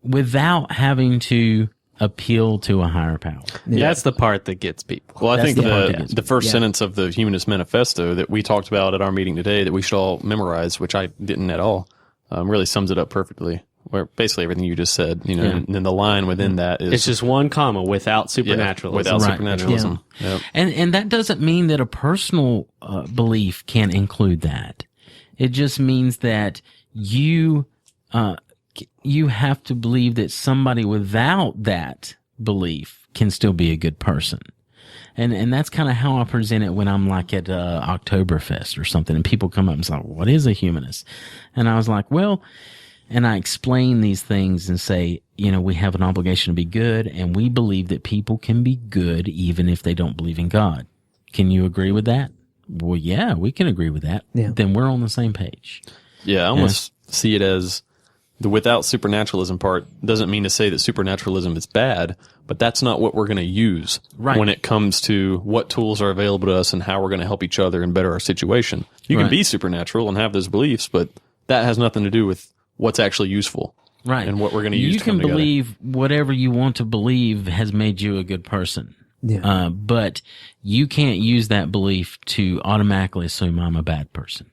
without having to appeal to a higher power. That's the part that gets people. Well, I That's think the part that gets the first sentence of the Humanist Manifesto that we talked about at our meeting today that we should all memorize, which I didn't at all, really sums it up perfectly. Where basically everything you just said, you know, and then the line within that is It's just one comma without supernaturalism. without Right. supernaturalism. Yep. And that doesn't mean that a personal belief can include that. It just means that you have to believe that somebody without that belief can still be a good person. And that's kind of how I present it when I'm like at Oktoberfest or something and people come up and say, what is a humanist? And I was like, well, and I explain these things and say, you know, we have an obligation to be good and we believe that people can be good even if they don't believe in God. Can you agree with that? Well, yeah, we can agree with that. Yeah. Then we're on the same page. Yeah, I almost see it as the without supernaturalism part doesn't mean to say that supernaturalism is bad, but that's not what we're going to use Right. when it comes to what tools are available to us and how we're going to help each other and better our situation. You Right. can be supernatural and have those beliefs, but that has nothing to do with what's actually useful. Right. And what we're going to use You to come can together. believe whatever you want to believe has made you a good person. Yeah. But you can't use that belief to automatically assume I'm a bad person.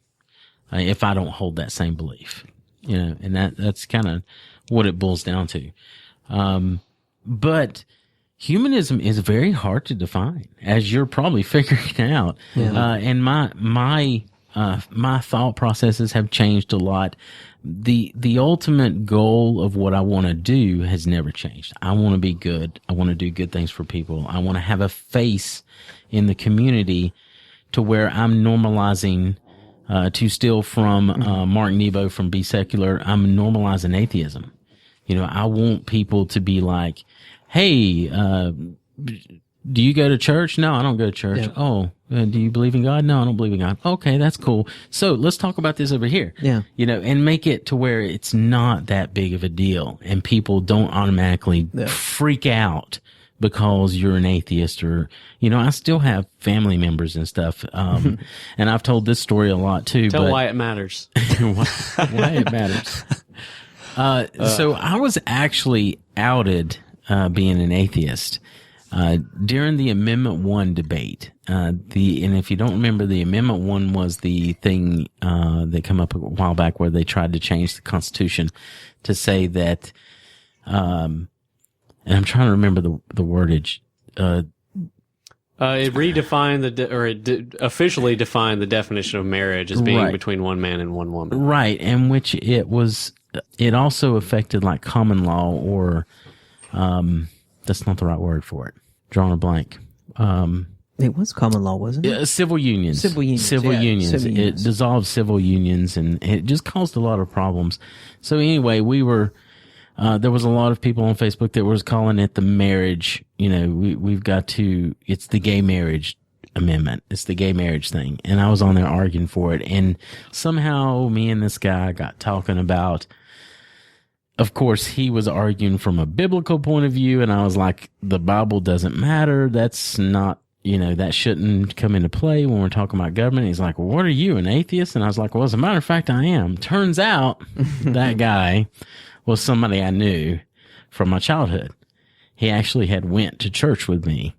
If I don't hold that same belief, you know, and that's kind of what it boils down to. But humanism is very hard to define, as you're probably figuring out. And my thought processes have changed a lot. The ultimate goal of what I want to do has never changed. I want to be good. I want to do good things for people. I want to have a face in the community to where I'm normalizing, to steal from Mark Nebo from Be Secular, I'm normalizing atheism. You know, I want people to be like, hey, do you go to church? No, I don't go to church. Yeah. Oh, do you believe in God? No, I don't believe in God. Okay, that's cool. So let's talk about this over here. Yeah. And make it to where it's not that big of a deal and people don't automatically freak out because you're an atheist or, I still have family members and stuff. And I've told this story a lot too. Tell but why it matters. why it matters. So I was actually outed being an atheist during the Amendment 1 debate. And if you don't remember, the Amendment 1 was the thing that came up a while back where they tried to change the Constitution to say that, and I'm trying to remember the wordage. It redefined officially defined the definition of marriage as being between one man and one woman. Right, and which it also affected like common law or, that's not the right word for it. Drawing a blank. It was common law, wasn't it? Civil unions. Civil unions. It dissolved civil unions and it just caused a lot of problems. So anyway, there was a lot of people on Facebook that was calling it the marriage, it's the gay marriage amendment. It's the gay marriage thing. And I was on there arguing for it. And somehow me and this guy got talking about, of course, he was arguing from a biblical point of view. And I was like, the Bible doesn't matter. That's not, that shouldn't come into play when we're talking about government. He's like, well, what are you, an atheist? And I was like, well, as a matter of fact, I am. Turns out that guy was somebody I knew from my childhood. He actually had went to church with me.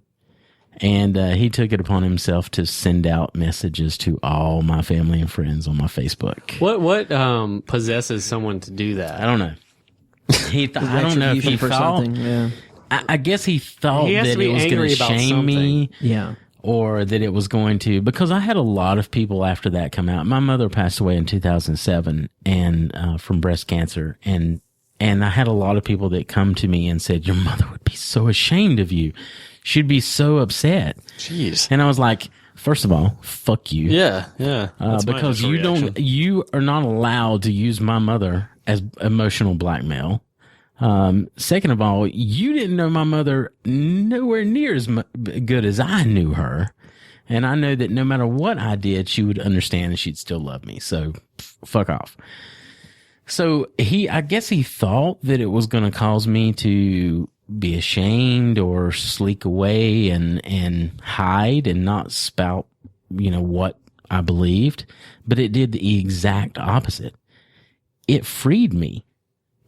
And he took it upon himself to send out messages to all my family and friends on my Facebook. What possesses someone to do that? I don't know. I don't know if he thought. Yeah. I guess he thought He has that to be it was going angry to about shame me. Yeah. Or that it was going to, because I had a lot of people after that come out. My mother passed away in 2007 and from breast cancer. And I had a lot of people that come to me and said, your mother would be so ashamed of you. She'd be so upset. Jeez. And I was like, first of all, fuck you. Yeah. That's my because initial reaction. you are not allowed to use my mother as emotional blackmail. Second of all, you didn't know my mother nowhere near as good as I knew her. And I know that no matter what I did, she would understand and she'd still love me. So fuck off. So I guess he thought that it was going to cause me to be ashamed or sleek away and hide and not spout, what I believed. But it did the exact opposite. It freed me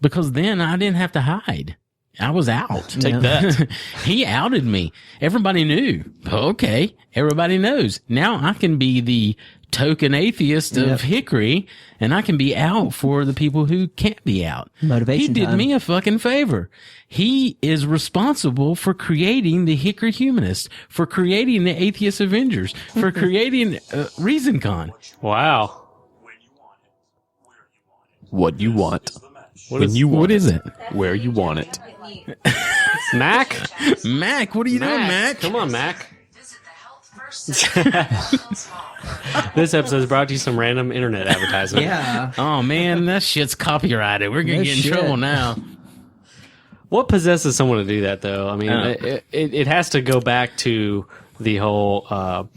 because then I didn't have to hide. I was out. Take that. He outed me. Everybody knew. Okay. Everybody knows. Now I can be the token atheist of Hickory and I can be out for the people who can't be out. Motivation He did time. me a fucking favor. He is responsible for creating the Hickory Humanists, for creating the Atheist Avengers, for creating ReasonCon. Wow. What you want. What is it? Where you want it. Mac? Mac, what are you doing, Mac? Come on, Mac. This episode is brought to you some random internet advertisement. Yeah. Oh man, that shit's copyrighted. We're gonna No get in shit. trouble now. What possesses someone to do that, though? I mean, it has to go back to the whole,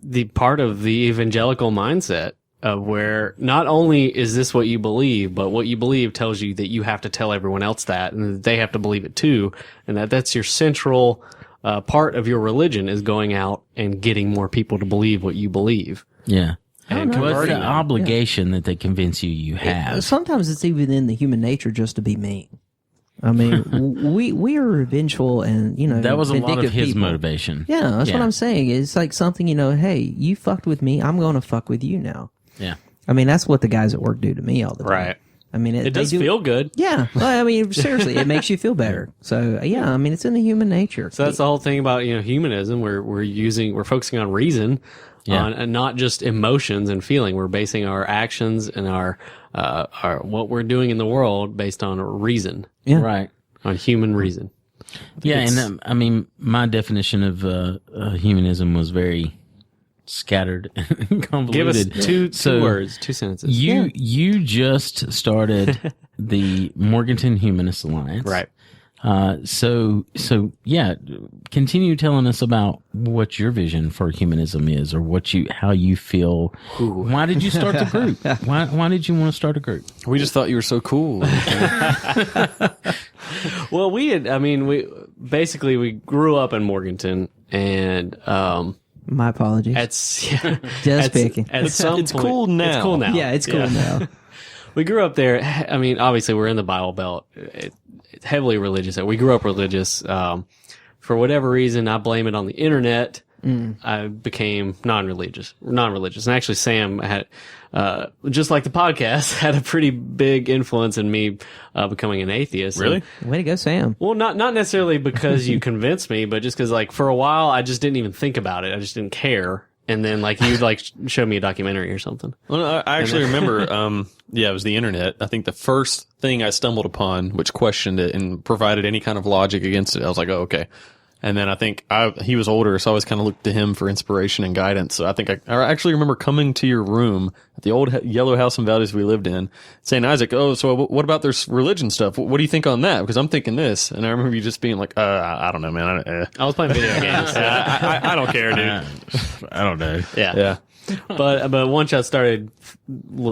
the part of the evangelical mindset of where not only is this what you believe, but what you believe tells you that you have to tell everyone else that, and that they have to believe it too, and that's your central part of your religion is going out and getting more people to believe what you believe. Yeah. And What's converting the them. obligation that they convince you have? Sometimes it's even in the human nature just to be mean. I mean, we are revengeful and, That was a lot of vindictive his people. motivation. Yeah, that's what I'm saying. It's like something, hey, you fucked with me. I'm going to fuck with you now. Yeah. I mean, that's what the guys at work do to me all the time. Right. I mean, It does feel good. Yeah. Well, I mean, seriously, it makes you feel better. So, yeah, I mean, it's in the human nature. So that's the whole thing about humanism. We're focusing on reason, and not just emotions and feeling. We're basing our actions and our what we're doing in the world based on reason, Yeah. Right. on human reason. Yeah, and I mean, my definition of humanism was very scattered and convoluted. Give us two So, words, 2 sentences. You just started the Morganton Humanist Alliance, Right. So yeah, continue telling us about what your vision for humanism is, or how you feel. Why did you start the group? Why did you want to start a group? We just thought you were so cool. Well, we grew up in Morganton, and My apologies. Just picking. It's cool now. It's cool now. Yeah, it's cool now. We grew up there. I mean, obviously, we're in the Bible Belt. It's heavily religious. We grew up religious. For whatever reason, I blame it on the internet. I became non-religious. And actually, Sam had, just like the podcast, had a pretty big influence in me becoming an atheist. Really? Way to go, Sam. Well, not necessarily because you convinced me, but just because, like, for a while, I just didn't even think about it. I just didn't care. And then, like, you showed me a documentary or something. Well, I actually remember, it was the internet. I think the first thing I stumbled upon, which questioned it and provided any kind of logic against it, I was like, oh, okay. And then I think he was older, so I always kind of looked to him for inspiration and guidance. So I think I actually remember coming to your room at the old yellow house in Valdez we lived in, saying, Isaac, oh, so what about this religion stuff? What do you think on that? Because I'm thinking this. And I remember you just being like, I don't know, man. I was playing video games. I don't care, dude. I don't know. Yeah. But once I started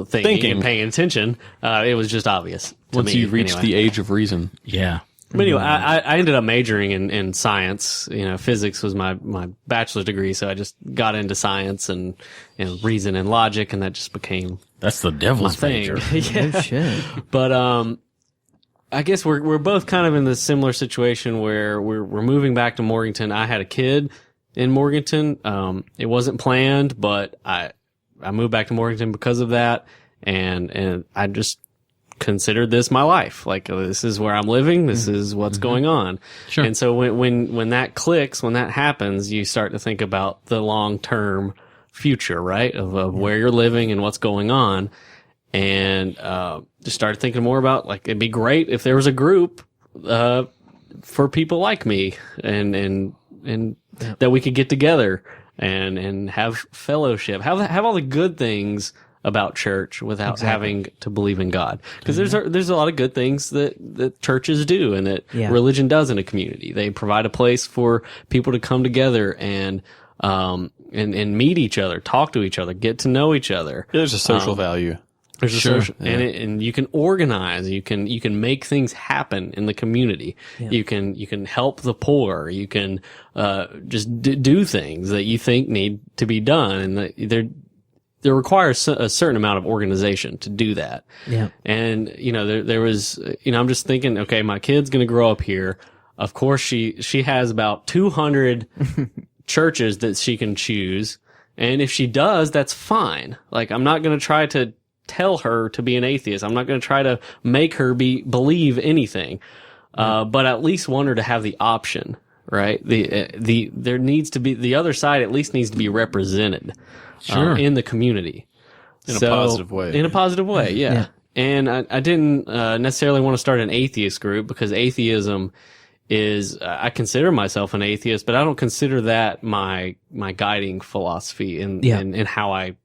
thinking and paying attention, it was just obvious. Once you reached the age of reason. Yeah. But anyway, I ended up majoring in science. Physics was my bachelor's degree, so I just got into science and reason and logic, and that just became that's the devil's my major. thing. Yeah. Oh, shit. But I guess we're both kind of in the similar situation where we're moving back to Morganton. I had a kid in Morganton. It wasn't planned, but I moved back to Morganton because of that, and I just considered this my life. Like, this is where I'm living. This is what's going on. Sure. And so when that clicks, when that happens, you start to think about the long-term future, right? Of where you're living and what's going on. And, just started thinking more about, like, it'd be great if there was a group, for people like me and that we could get together and have fellowship, have all the good things about church without having to believe in God. Because there's a lot of good things that churches do and that religion does in a community. They provide a place for people to come together and meet each other, talk to each other, get to know each other. There's a social value. There's a social, and you can organize, you can make things happen in the community. Yeah. You can help the poor. You can, just do things that you think need to be done. And there requires a certain amount of organization to do that. Yeah. And, there was, I'm just thinking, okay, my kid's going to grow up here. Of course, she has about 200 churches that she can choose. And if she does, that's fine. Like, I'm not going to try to tell her to be an atheist. I'm not going to try to make her believe anything. But at least want her to have the option, right? There needs to be, the other side at least needs to be represented. Sure. In the community. In a positive way. In a positive way, yeah. And I didn't necessarily want to start an atheist group because atheism is, I consider myself an atheist, but I don't consider that my guiding philosophy in how I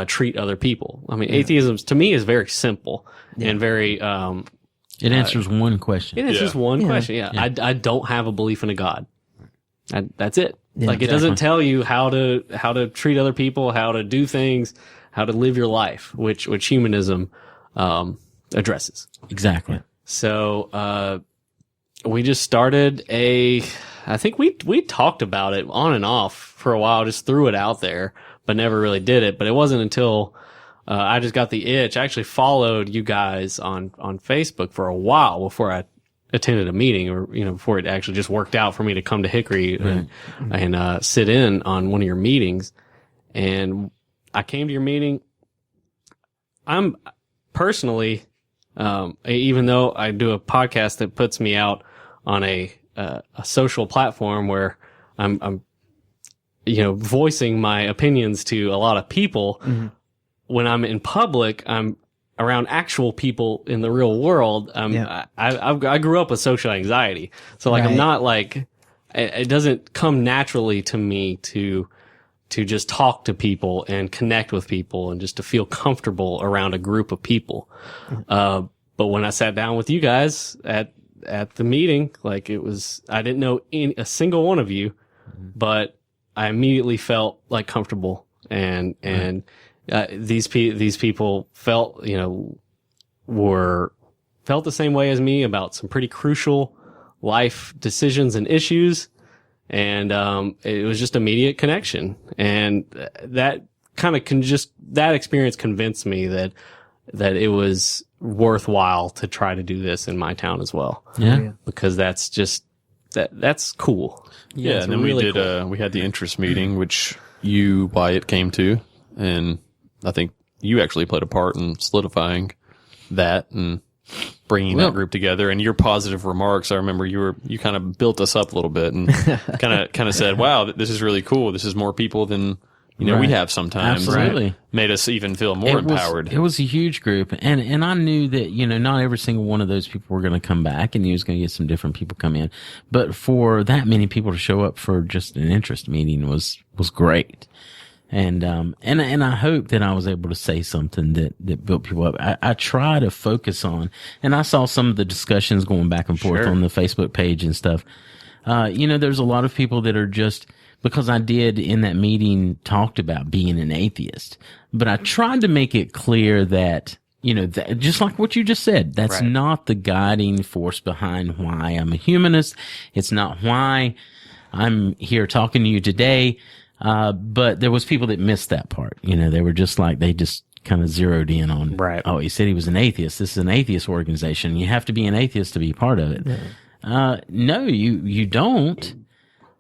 treat other people. I mean, atheism to me is very simple and very, it answers one question. It answers one question, yeah. I don't have a belief in a God. That's it. Yeah, like, it doesn't tell you how to treat other people, how to do things, how to live your life, which humanism addresses. Exactly. So we just started I think we talked about it on and off for a while, just threw it out there, but never really did it. But it wasn't until I just got the itch. I actually followed you guys on Facebook for a while before I attended a meeting, or before it actually just worked out for me to come to Hickory and sit in on one of your meetings. And I came to your meeting. I'm personally, even though I do a podcast that puts me out on a social platform where I'm voicing my opinions to a lot of people. Mm-hmm. When I'm in public, I'm around actual people in the real world. I grew up with social anxiety. So, like, I'm not like, it doesn't come naturally to me to just talk to people and connect with people and just to feel comfortable around a group of people. But when I sat down with you guys at at the meeting, like I didn't know a single one of you, but I immediately felt like comfortable, and these people felt, felt the same way as me about some pretty crucial life decisions and issues. And, it was just immediate connection. And that kind of that experience convinced me that it was worthwhile to try to do this in my town as well. Yeah. Because that's just, that's cool. Yeah. It's And then really we did, cool. we had the interest meeting, which you, Wyatt, came to. And I think you actually played a part in solidifying that and bringing that group together. And your positive remarks, I remember you kind of built us up a little bit and kind of said, wow, this is really cool. This is more people than, we Right. have sometimes. Absolutely. Right? Made us even feel more empowered. It was a huge group. And I knew that, not every single one of those people were going to come back, and he was going to get some different people come in. But for that many people to show up for just an interest meeting was great. And I hope that I was able to say something that built people up. I try to focus on, and I saw some of the discussions going back and forth on the Facebook page and stuff. There's a lot of people that are just, because I did in that meeting talked about being an atheist, but I tried to make it clear that, that, just like what you just said, that's not the guiding force behind why I'm a humanist. It's not why I'm here talking to you today. But there was people that missed that part. They were just like, they just kind of zeroed in on, oh, he said he was an atheist. This is an atheist organization. You have to be an atheist to be part of it. No, you don't.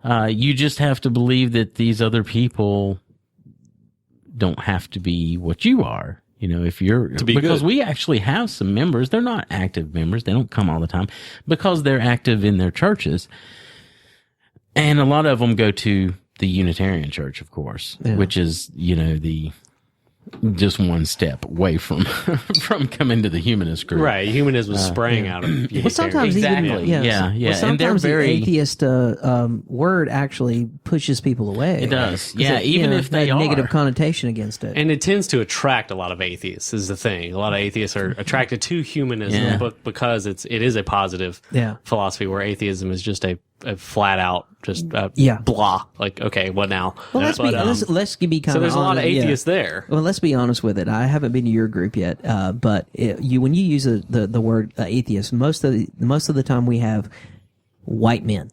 You just have to believe that these other people don't have to be what you are. If you're, because good. we actually have some members. They're not active members. They don't come all the time because they're active in their churches. And a lot of them go to the Unitarian Church, of course, which is, the just one step away from coming to the humanist group. Right. Humanism was spraying out of Unitarian. Well, sometimes Exactly. even, Yeah. Well, sometimes And they're very the atheist word actually pushes people away. It does. 'Cause Yeah, it, even if that they are. negative connotation against it. And it tends to attract a lot of atheists is the thing. A lot of atheists are attracted to humanism because it is a positive philosophy, where atheism is just a flat out just blah. Like, okay, what now? Well, let's be kind of so there's a lot of atheists there. Well, let's be honest with it. I haven't been to your group yet, but when you use the word atheist, most of the time we have white men.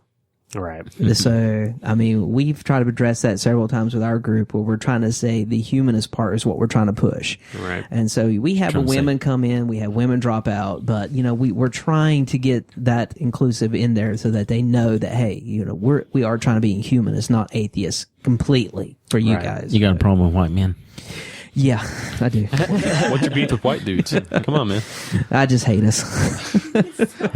Right. So, I mean, we've tried to address that several times with our group, where we're trying to say the humanist part is what we're trying to push. Right. And so we have women come in, we have women drop out, but, we're trying to get that inclusive in there so that they know that, hey, we are trying to be humanist, not atheists completely for you guys. You got a problem with white men? Yeah, I do. What's your beef with white dudes? Come on, man. I just hate us.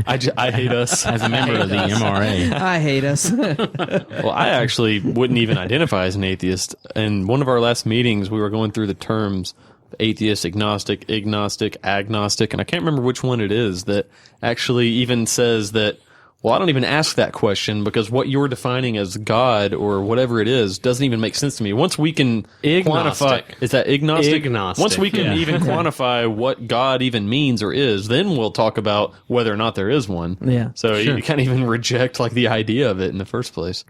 I hate us. As a member of the MRA. I hate us. Well, I actually wouldn't even identify as an atheist. In one of our last meetings, we were going through the terms atheist, agnostic, agnostic, and I can't remember which one it is that actually even says that, well, I don't even ask that question because what you're defining as God or whatever it is doesn't even make sense to me. Once we can quantify, is that agnostic? Agnostic, Once we can even quantify what God even means or is, then we'll talk about whether or not there is one. Yeah. So you can't even reject like the idea of it in the first place.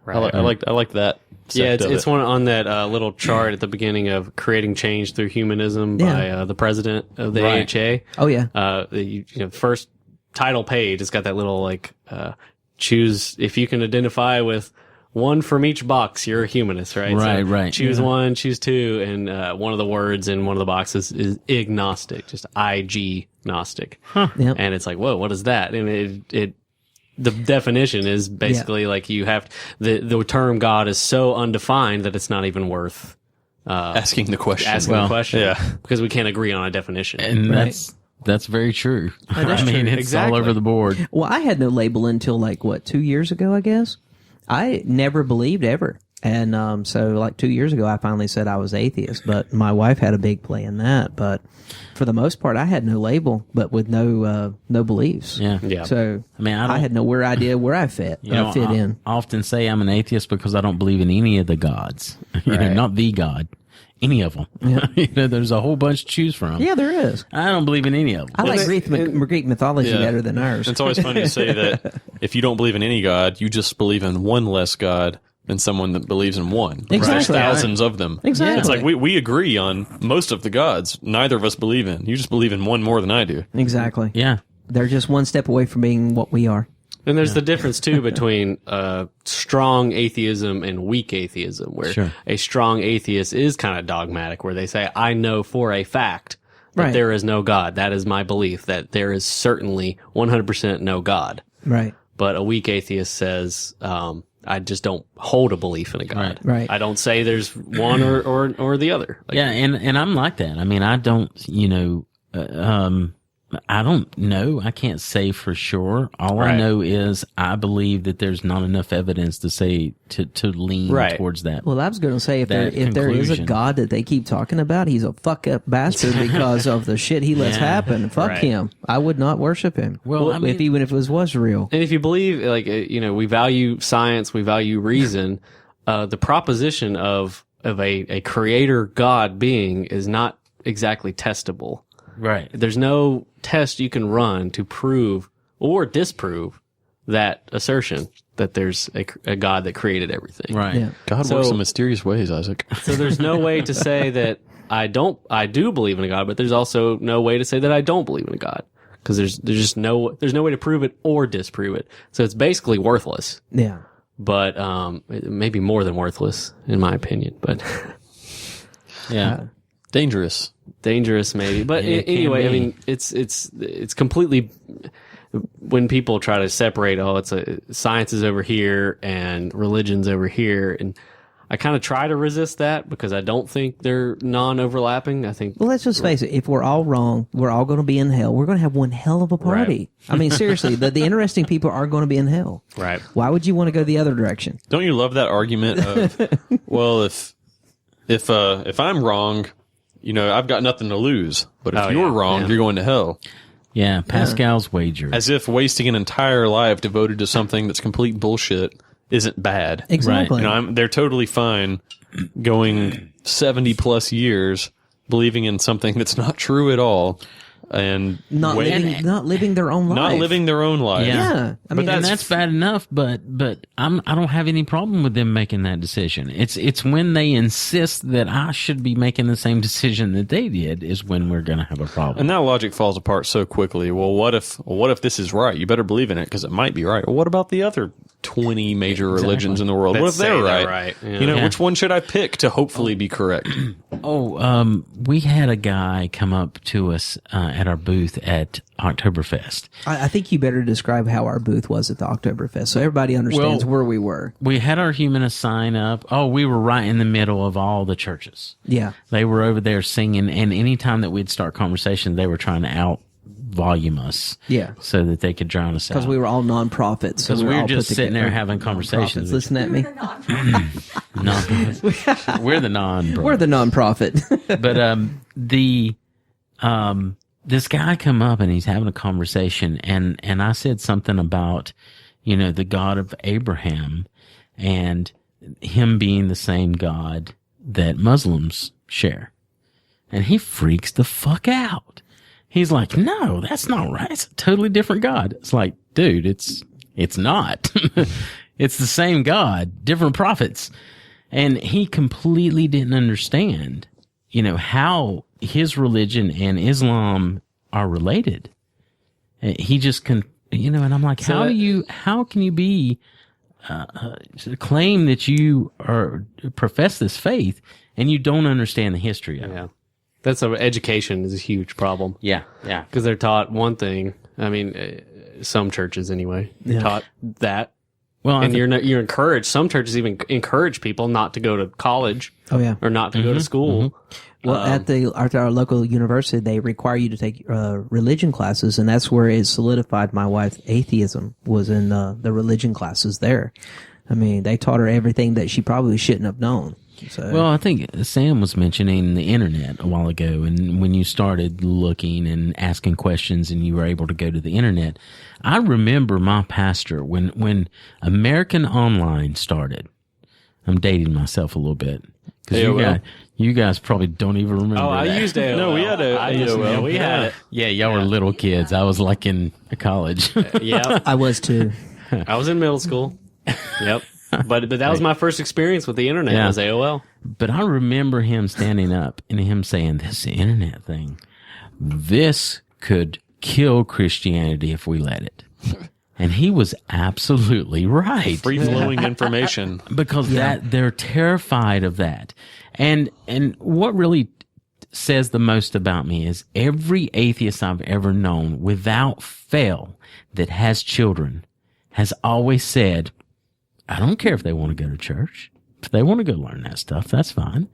Right. I like that. Yeah, sect of it's it. one on that little chart at the beginning of Creating Change Through Humanism by the president of the AHA. Oh, yeah. The first title page, it's got that little choose, if you can identify with one from each box, you're a humanist, right? Right. Choose one, choose two, and one of the words in one of the boxes is agnostic, just IG-gnostic. Yep. And it's like, whoa, what is that? And the definition is basically like you have the term God is so undefined that it's not even worth asking the question. the question. yeah. Because we can't agree on a definition. And that's very true. I mean, it's Exactly. all over the board. Well, I had no label until 2 years ago, I guess. I never believed ever. And so 2 years ago, I finally said I was atheist, but my wife had a big play in that. But for the most part, I had no label, but with no beliefs. Yeah. So I mean, I had no idea where I fit in. I often say I'm an atheist because I don't believe in any of the gods. Not the God. any of them. You know, there's a whole bunch to choose from. Yeah, there is. I don't believe in any of them. I like Greek mythology better than ours. It's always funny to say that if you don't believe in any God, you just believe in one less God than someone that believes in one. There's Exactly. thousands of them. Exactly. It's like we agree on most of the gods. Neither of us believe in. You just believe in one more than I do. Exactly. Yeah. They're just one step away from being what we are. And there's the difference too between strong atheism and weak atheism, where Sure. a strong atheist is kind of dogmatic, where they say, I know for a fact that Right. there is no God. That is my belief, that there is certainly 100% no God. Right. But a weak atheist says, I just don't hold a belief in a God. Right. I don't say there's one or the other. Like, Yeah, and I'm like that. I mean, I don't, I don't know. I can't say for sure. All I Right. know is I believe that there's not enough evidence to say to lean Right. towards that. Well, I was going to say if there is conclusion. a God that they keep talking about, he's a fuck up bastard because of the shit he lets Yeah. happen. Fuck Right. him. I would not worship him. Well, I mean- even if it was real. And if you believe, like, we value science, we value reason, the proposition of a creator God being is not exactly testable. Right. There's no test you can run to prove or disprove that assertion that there's a God that created everything. Right. Yeah. God So- works in mysterious ways, Isaac. So there's no way to say that I do believe in a God, but there's also no way to say that I don't believe in a God. Because there's no way to prove it or disprove it. So it's basically worthless. Yeah. But it may be more than worthless, in my opinion. But Yeah. Dangerous. dangerous, maybe. But Yeah, it can anyway, I be. mean, it's completely. When people try to separate, science is over here and religion's over here, and I kind of try to resist that because I don't think they're non-overlapping. I think Well, let's just face it. If we're all wrong, we're all going to be in hell. We're going to have one hell of a party. I mean, seriously, the interesting people are going to be in hell. right. Why would you want to go the other direction? Don't you love that argument of, well, if I'm wrong, I've got nothing to lose. But if Oh, you're yeah, wrong, yeah. you're going to hell. Yeah. Pascal's wager. As if wasting an entire life devoted to something that's complete bullshit isn't bad. Exactly. They're totally fine going 70 plus years believing in something that's not true at all and not living their own life. not living their own life. Yeah. I mean, and that's bad enough, but I don't have any problem with them making that decision. It's when they insist that I should be making the same decision that they did is when we're going to have a problem. And that logic falls apart so quickly. Well, what if this is right? You better believe in it because it might be right. Well, what about the other 20 major religions in the world? That What if they're say right? they're right, yeah. Which one should I pick to hopefully be correct? We had a guy come up to us at our booth at Oktoberfest. I think you better describe how our booth was at the Oktoberfest so everybody understands Well- where we were. We had our humanist sign up. Oh, we were right in the middle of all the churches. Yeah. They were over there singing, and anytime that we'd start conversation, they were trying to out volume us. Yeah. So that they could drown us out. Because we were all non-profits. So Because we were all just put sitting there together. having conversations. Non-profits, listen at me. We're the non. We're the non-profit. But this guy come up and he's having a conversation, and I said something about the God of Abraham and him being the same God that Muslims share, and he freaks the fuck out. He's like, no, that's not right. It's a totally different God. It's like, dude, it's not. It's the same God, different prophets. And he completely didn't understand, how his religion and Islam are related. He just and I'm like, how can you be, claim that you profess this faith and you don't understand the history of it? Yeah. Education is a huge problem. Yeah. Yeah. Because they're taught one thing. I mean, some churches anyway. They're taught that. Well, And you're encouraged. Some churches even encourage people not to go to college Oh, yeah. or not to go to school. Well, at our local university, they require you to take religion classes, and that's where it solidified my wife's atheism, was in the religion classes there. I mean, they taught her everything that she probably shouldn't have known. So, Well, I think Sam was mentioning the internet a while ago, and when you started looking and asking questions and you were able to go to the internet, I remember my pastor when American Online started. I'm dating myself a little bit Because AOL. you guys probably don't even remember. Oh, I that. used AOL. No, we had a AOL. Yeah, we had it. Yeah, y'all were little kids. I was like in college. Yeah, I was too. I was in middle school. Yep. But that was my first experience with the internet. Yeah. Was AOL. But I remember him standing up and him saying, "This internet thing, this could kill Christianity if we let it." And he was absolutely right. Free flowing information. Because that they're terrified of that. And what really says the most about me is every atheist I've ever known without fail that has children has always said, I don't care if they want to go to church. If they want to go learn that stuff, that's fine.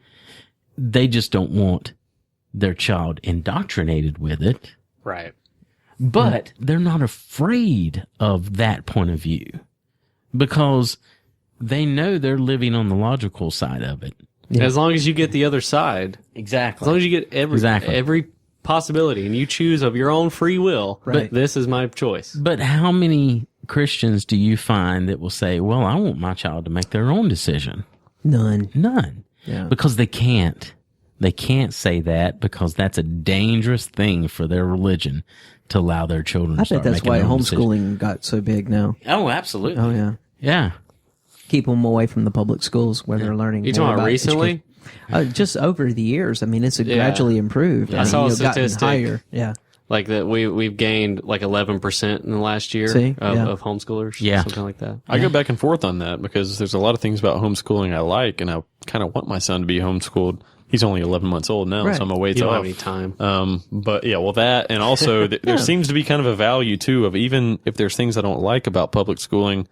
They just don't want their child indoctrinated with it. Right. But they're not afraid of that point of view because they know they're living on the logical side of it. Yeah. As long as you get the other side. Exactly. As long as you get every possibility and you choose of your own free will. Right. This is my choice. But how many Christians do you find that will say, well, I want my child to make their own decision? None. None. Yeah. Because they can't. They can't say that because that's a dangerous thing for their religion to allow their children to I start bet that's making why their own decisions. homeschooling got so big now. Oh, absolutely. Oh yeah. Yeah. Keep them away from the public schools where they're learning. You more talking about about recently? education. Just over the years. I mean, it's gradually improved. I saw a gotten statistic. higher. Yeah. Like that we've gained like 11% in the last year See? Yeah. of homeschoolers. Yeah. Something like that. I go back and forth on that because there's a lot of things about homeschooling I like, and I kind of want my son to be homeschooled. He's only 11 months old now, Right. so I'm a ways You don't off. have any time. But yeah, well, that, and also there seems to be kind of a value too of even if there's things I don't like about public schooling,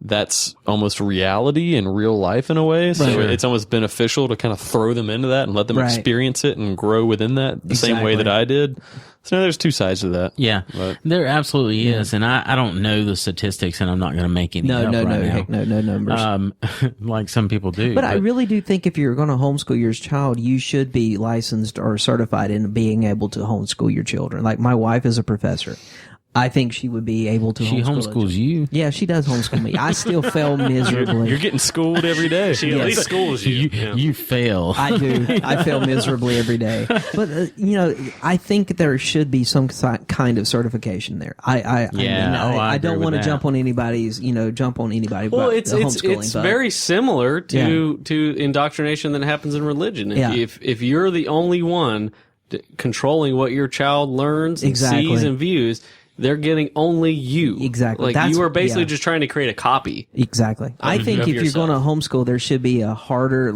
that's almost reality in real life in a way. So Sure. it's almost beneficial to kind of throw them into that and let them Right. experience it and grow within that the same way Exactly. that I did. So now there's two sides to that. Yeah. But- There absolutely is. And I don't know the statistics and I'm not going to make any No, up no, right no, now. heck no, no numbers. Like some people do. But I really do think if you're going to homeschool your child, you should be licensed or certified in being able to homeschool your children. Like my wife is a professor. I think she would be able to she homeschool homeschools you. Yeah, she does homeschool me. I still fail miserably. You're getting schooled every day. She at least schools you. Yeah. You fail. I do. I fail miserably every day. But I think there should be some kind of certification there. I agree don't with want to that. jump on anybody's. Jump on anybody. Well, about it's the homeschooling, it's but- very similar to indoctrination that happens in religion. Yeah. If you're the only one controlling what your child learns and Exactly. sees and views, they're getting only you. Exactly. Like That's- you are basically yeah. just trying to create a copy. Exactly. I think of if you're yourself. going to homeschool, there should be a harder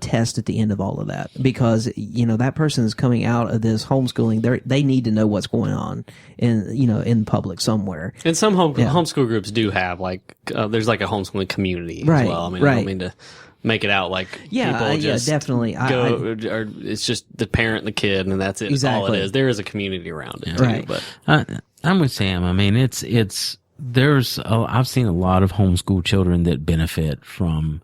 test at the end of all of that because that person is coming out of this homeschooling. They need to know what's going on in public somewhere. And some Yeah. homeschool groups do have there's like a homeschooling community Right, as well. I mean, I right. don't mean to make it out like Yeah, people yeah, just definitely. or it's just the parent and the kid and that's it. That's all Exactly. it is. There is a community around it, Right. too, but I'm with Sam. I mean, I've seen a lot of homeschool children that benefit from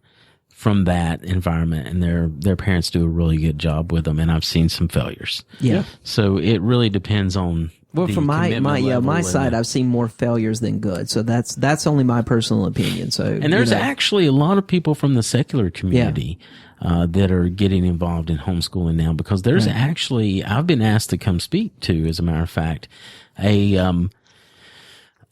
that environment, and their parents do a really good job with them. And I've seen some failures. Yeah. So it really depends on. Well, the from my commitment level and side, the- I've seen more failures than good. So that's only my personal opinion. So And there's actually a lot of people from the secular community that are getting involved in homeschooling now because there's actually, I've been asked to come speak to, as a matter of fact,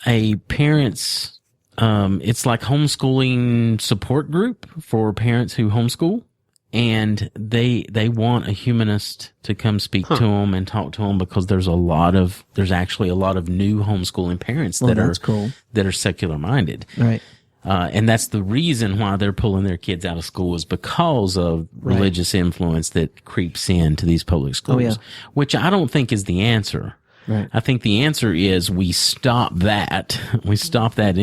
a parents, it's like homeschooling support group for parents who homeschool. And they want a humanist to come speak to them and talk to them because there's actually a lot of new homeschooling parents that's cool. that are secular minded. right. And that's the reason why they're pulling their kids out of school is because of religious influence that creeps into these public schools, yeah. which I don't think is the answer. Right. I think the answer is we stop that. We stop that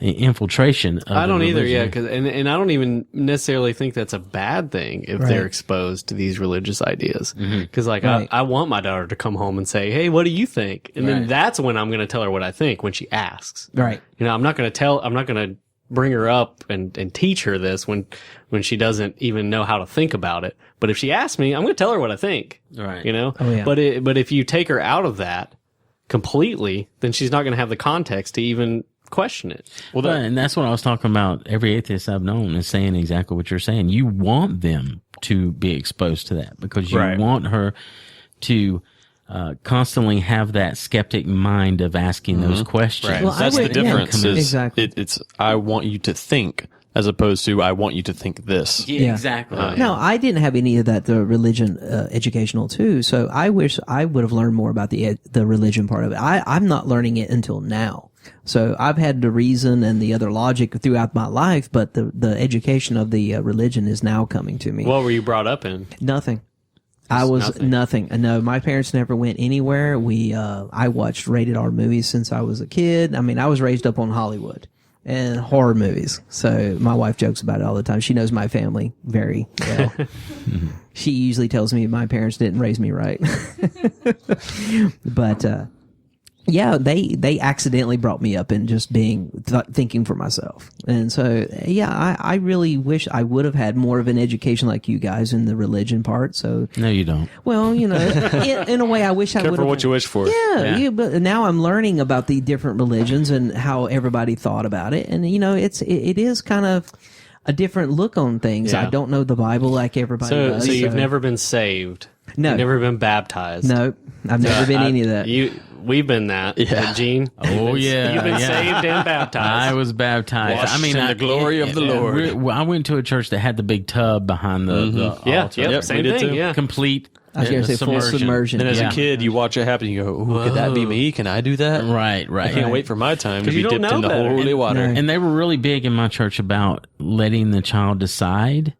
infiltration of I don't the either, religion. yeah, because and I don't even necessarily think that's a bad thing if they're exposed to these religious ideas. Because Right. I want my daughter to come home and say, "Hey, what do you think?" And then Right. that's when I'm going to tell her what I think when she asks. Right. I'm not going to bring her up and teach her this when she doesn't even know how to think about it. But if she asks me, I'm going to tell her what I think. Right. Oh, yeah. But if you take her out of that completely, then she's not going to have the context to even question it. Well, and that's what I was talking about. Every atheist I've known is saying exactly what you're saying. You want them to be exposed to that because you want her to constantly have that skeptic mind of asking those questions. Right. Well, That's the difference. Yeah, is exactly. It's I want you to think as opposed to I want you to think this. Yeah, exactly. No, I didn't have any of that. The religion educational too. So I wish I would have learned more about the religion part of it. I'm not learning it until now. So I've had the reason and the other logic throughout my life, but the education of the religion is now coming to me. What were you brought up in? Nothing. I was nothing. No, my parents never went anywhere. I watched rated R movies since I was a kid. I mean, I was raised up on Hollywood and horror movies. So my wife jokes about it all the time. She knows my family very well. She usually tells me my parents didn't raise me right. But, yeah, they accidentally brought me up in just thinking for myself. And so, yeah, I really wish I would have had more of an education like you guys in the religion part. So, No, you don't. well, you know, in a way, I wish I would have. Careful what you wish for. Yeah, but now I'm learning about the different religions and how everybody thought about it. And, you know, it is kind of a different look on things. Yeah. I don't know the Bible like everybody does. So you've never been saved? No. You've never been baptized? No, I've never been any of that. We've been that. Yeah. Gene? Oh, yeah. You've been yeah. saved and baptized. I was baptized. Washed I mean, in the glory of the Lord. I went to a church that had the big tub behind the Yeah, altar. yep, Yep, we same did thing, too. yeah. Complete I was going to say full submersion. And as Yeah. a kid, you watch it happen, you go, "Ooh, could that be me? Can I do that?" Right. I can't wait for my time to 'Cause be you don't dipped in know the better. holy water. No. And they were really big in my church about letting the child decide,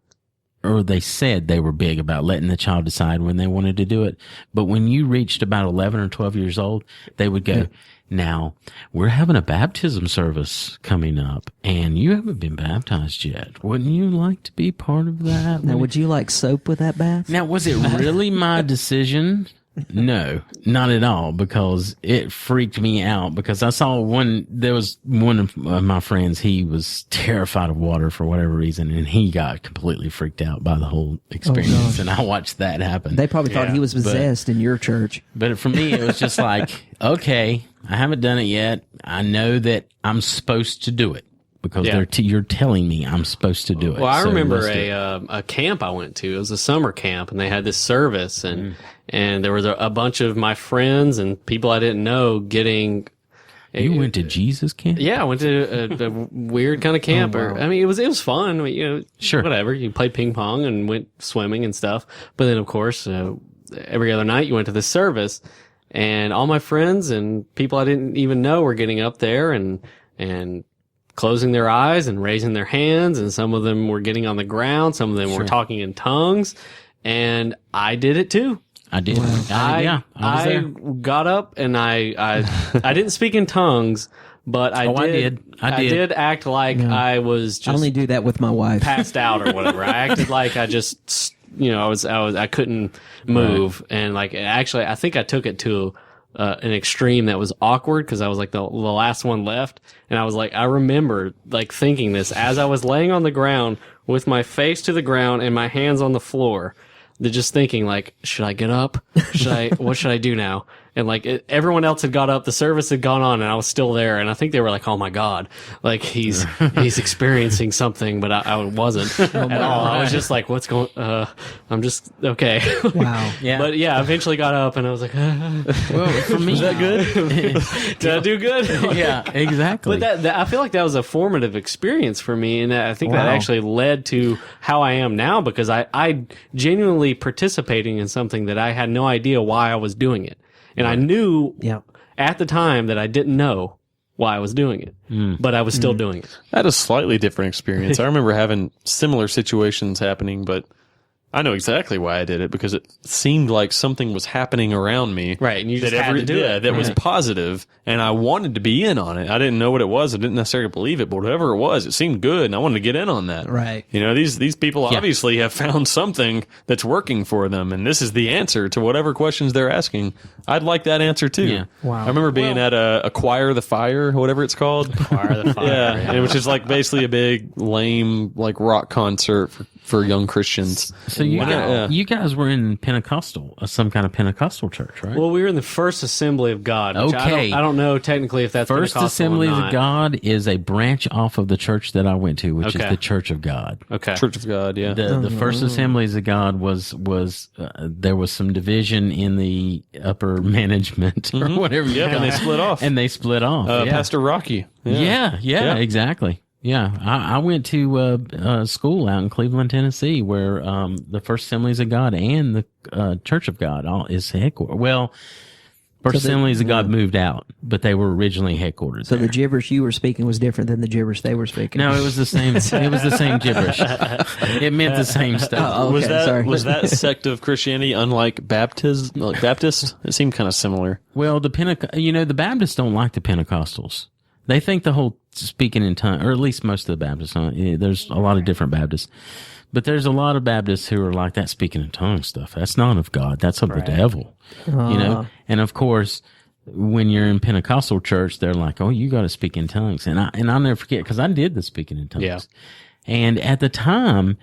or they said they were big about letting the child decide when they wanted to do it. But when you reached about 11 or 12 years old, they would go, now we're having a baptism service coming up and you haven't been baptized yet. Wouldn't you like to be part of that? Now, would you like soap with that bath? Now, was it really my decision? No, not at all, because it freaked me out because I saw there was one of my friends, he was terrified of water for whatever reason, and he got completely freaked out by the whole experience, and I watched that happen. They probably thought he was possessed in your church. But for me, it was just like, okay, I haven't done it yet. I know that I'm supposed to do it because you're telling me I'm supposed to do it. Well, I So remember let's do it. a camp I went to. It was a summer camp, and they had this service, and there was a bunch of my friends and people I didn't know getting. You went to Jesus camp? Yeah, I went to a weird kind of camp. wow. I mean, it was fun. I mean, you know, Sure. whatever. You played ping pong and went swimming and stuff. But then, of course, every other night you went to this service, and all my friends and people I didn't even know were getting up there and closing their eyes and raising their hands, and some of them were getting on the ground, some of them were talking in tongues, and I did it too. I did. I was there. got up and I didn't speak in tongues, but I did act like I was I only just do that with my wife. passed out or whatever. I acted like I just, I couldn't move, and like actually, I think I took it to an extreme that was awkward because I was like the last one left, and I was like, I remember like thinking this as I was laying on the ground with my face to the ground and my hands on the floor. They're just thinking like, should I get up? What should I do now? And like everyone else had got up, the service had gone on, and I was still there. And I think they were like, oh my God, like he's experiencing something, but I wasn't at all. I was just like, what's going, I'm just, okay. Wow. Yeah. But yeah, I eventually got up and I was like, Well, for me, Is that good? did I do good? yeah, exactly. But that I feel like that was a formative experience for me, and I think that actually led to how I am now, because I genuinely participating in something that I had no idea why I was doing it, and I knew at the time that I didn't know why I was doing it, but I was still doing it. I had a slightly different experience. I remember having similar situations happening, but I know exactly why I did it, because it seemed like something was happening around me. Right, and you just had to do it. That was positive, and I wanted to be in on it. I didn't know what it was. I didn't necessarily believe it, but whatever it was, it seemed good, and I wanted to get in on that. Right. You know, these people obviously have found something that's working for them, and this is the answer to whatever questions they're asking. I'd like that answer too. Yeah. Wow. I remember being at a Choir the Fire, whatever it's called. Fire the fire. Yeah, and which is like basically a big lame like rock concert for young Christians. So you guys were in Pentecostal, some kind of Pentecostal church, right? Well, we were in the First Assembly of God. Which Okay. I don't know technically if that's First Pentecostal Assemblies or of not. God is a branch off of the church that I went to, which is Okay. the Church of God. Okay. Church of God, yeah. The First Assemblies of God was there was some division in the upper management or whatever. Yep, and they split off. And they split off. Yeah. Pastor Rocky. Yeah, exactly. Yeah, I went to school out in Cleveland, Tennessee, where the First Assemblies of God and the Church of God is headquartered. Well, First Assemblies of God moved out, but they were originally headquartered So there. the gibberish you were speaking was different than the gibberish they were speaking. No, it was the same. It was the same gibberish. It meant the same stuff. Oh, Was okay, that sorry. was that sect of Christianity unlike Baptist? It seemed kind of similar. Well, the Baptists don't like the Pentecostals. They think the whole speaking in tongues, or at least most of the Baptists. There's a lot of different Baptists, but there's a lot of Baptists who are like that speaking in tongues stuff. That's not of God. That's of the devil. And of course, when you're in Pentecostal church, they're like, "Oh, you got to speak in tongues." And I'll never forget because I did the speaking in tongues. Yeah. And at the time,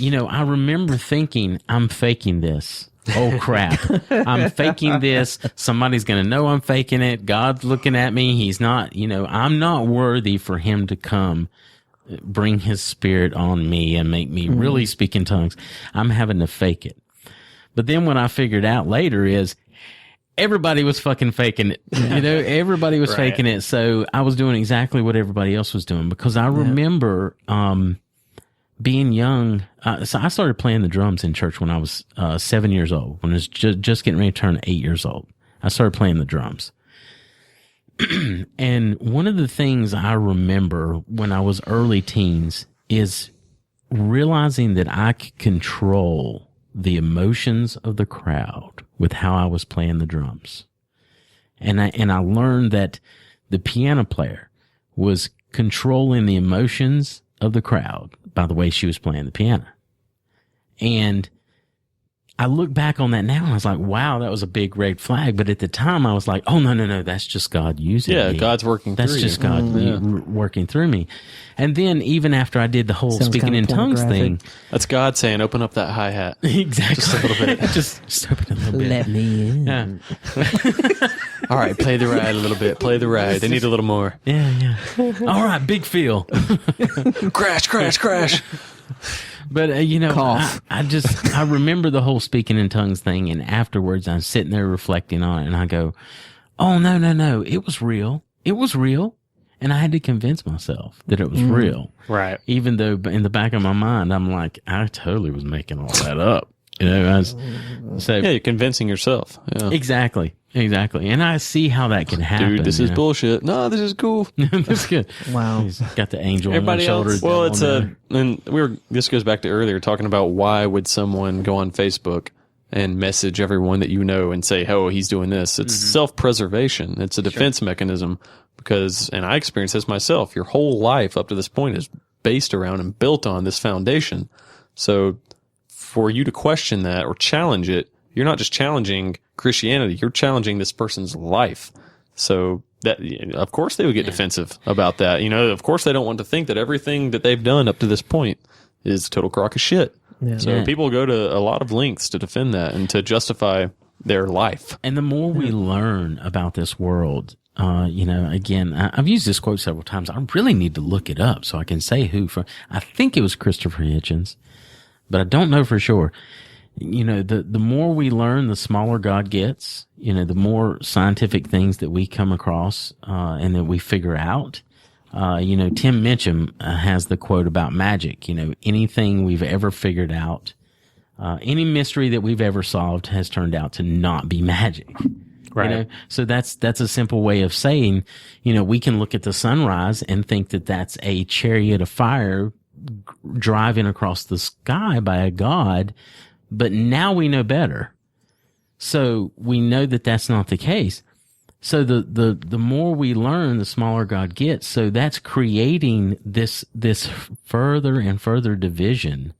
I remember thinking, "I'm faking this." Oh crap. I'm faking this. Somebody's going to know I'm faking it. God's looking at me. He's not, I'm not worthy for him to come bring his spirit on me and make me really speak in tongues. I'm having to fake it. But then what I figured out later is everybody was fucking faking it. Everybody was faking it. So I was doing exactly what everybody else was doing because I remember, being young, so I started playing the drums in church when I was 7 years old, when I was just getting ready to turn 8 years old. I started playing the drums. And one of the things I remember when I was early teens is realizing that I could control the emotions of the crowd with how I was playing the drums. And I learned that the piano player was controlling the emotions of the crowd by the way she was playing the piano. And I look back on that now and I was like, wow, that was a big red flag. But at the time I was like, oh, no, that's just God using me. Yeah, God's working through you. That's just God working through me. And then even after I did the whole Sounds speaking in kinda tongues thing. That's God saying, open up that hi-hat. Exactly. Just a little bit. just open it a little bit. Let me in. Yeah. All right, play the ride a little bit. Play the ride. They need a little more. Yeah. All right, big feel. Crash, crash, crash. But, Cough. I remember the whole speaking in tongues thing. And afterwards, I'm sitting there reflecting on it and I go, oh, no. It was real. It was real. And I had to convince myself that it was real. Right. Even though in the back of my mind, I'm like, I totally was making all that up. Yeah, you're convincing yourself. Yeah. Exactly. And I see how that can happen. Dude, this is bullshit. No, this is cool. That's good. Wow. He's got the angel Everybody on one else- shoulder. Well, devil on the other. and this goes back to earlier talking about why would someone go on Facebook and message everyone that you know and say, oh, he's doing this. It's self-preservation. It's a defense mechanism because, and I experienced this myself, your whole life up to this point is based around and built on this foundation. So for you to question that or challenge it, you're not just challenging Christianity, you're challenging this person's life. So that, of course they would get defensive about that. Of course they don't want to think that everything that they've done up to this point is a total crock of shit. Yeah. So people go to a lot of lengths to defend that and to justify their life. And the more we learn about this world, again, I've used this quote several times. I really need to look it up so I can say who from. I think it was Christopher Hitchens, but I don't know for sure. The more we learn, the smaller God gets. The more scientific things that we come across and that we figure out. Tim Minchin has the quote about magic. Anything we've ever figured out, any mystery that we've ever solved has turned out to not be magic. Right. So that's a simple way of saying, we can look at the sunrise and think that that's a chariot of fire driving across the sky by a god, but now we know better. So we know that that's not the case. So the more we learn, the smaller God gets. So that's creating this further and further division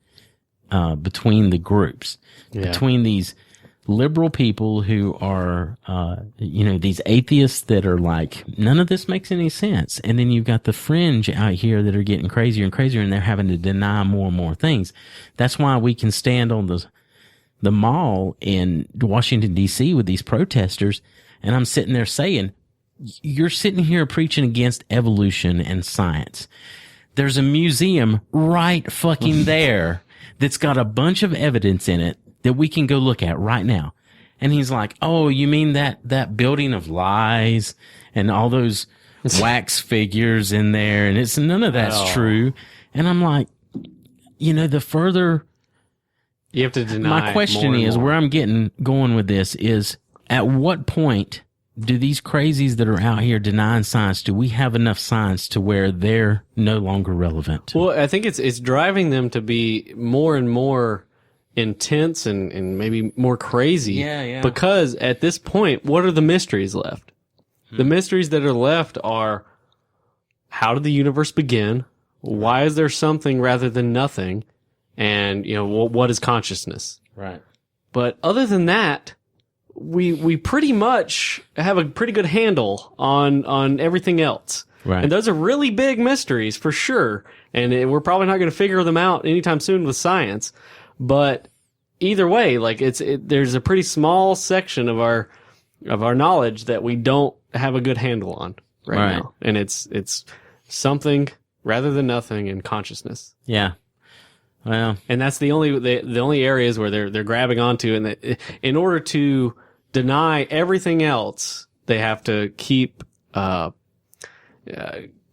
between the groups, between these liberal people who are, these atheists that are like, none of this makes any sense. And then you've got the fringe out here that are getting crazier and crazier, and they're having to deny more and more things. That's why we can stand on the mall in Washington, D.C. with these protesters. And I'm sitting there saying, you're sitting here preaching against evolution and science. There's a museum right fucking there that's got a bunch of evidence in it that we can go look at right now. And he's like, oh, you mean that building of lies and all those wax figures in there? And it's none of that's true. And I'm like, the further You have to deny. my question is where I'm going with this is, at what point do these crazies that are out here denying science, do we have enough science to where they're no longer relevant? Well, I think it's driving them to be more and more intense and maybe more crazy. Yeah. Because at this point, what are the mysteries left? The mysteries that are left are, how did the universe begin? Why is there something rather than nothing? And, what is consciousness? Right. But other than that, we pretty much have a pretty good handle on everything else. Right. And those are really big mysteries for sure. And we're probably not going to figure them out anytime soon with science. But either way, like there's a pretty small section of our knowledge that we don't have a good handle on right now. And it's something rather than nothing in consciousness. Yeah. Well, And that's the only areas where they're grabbing onto, and in order to deny everything else, they have to keep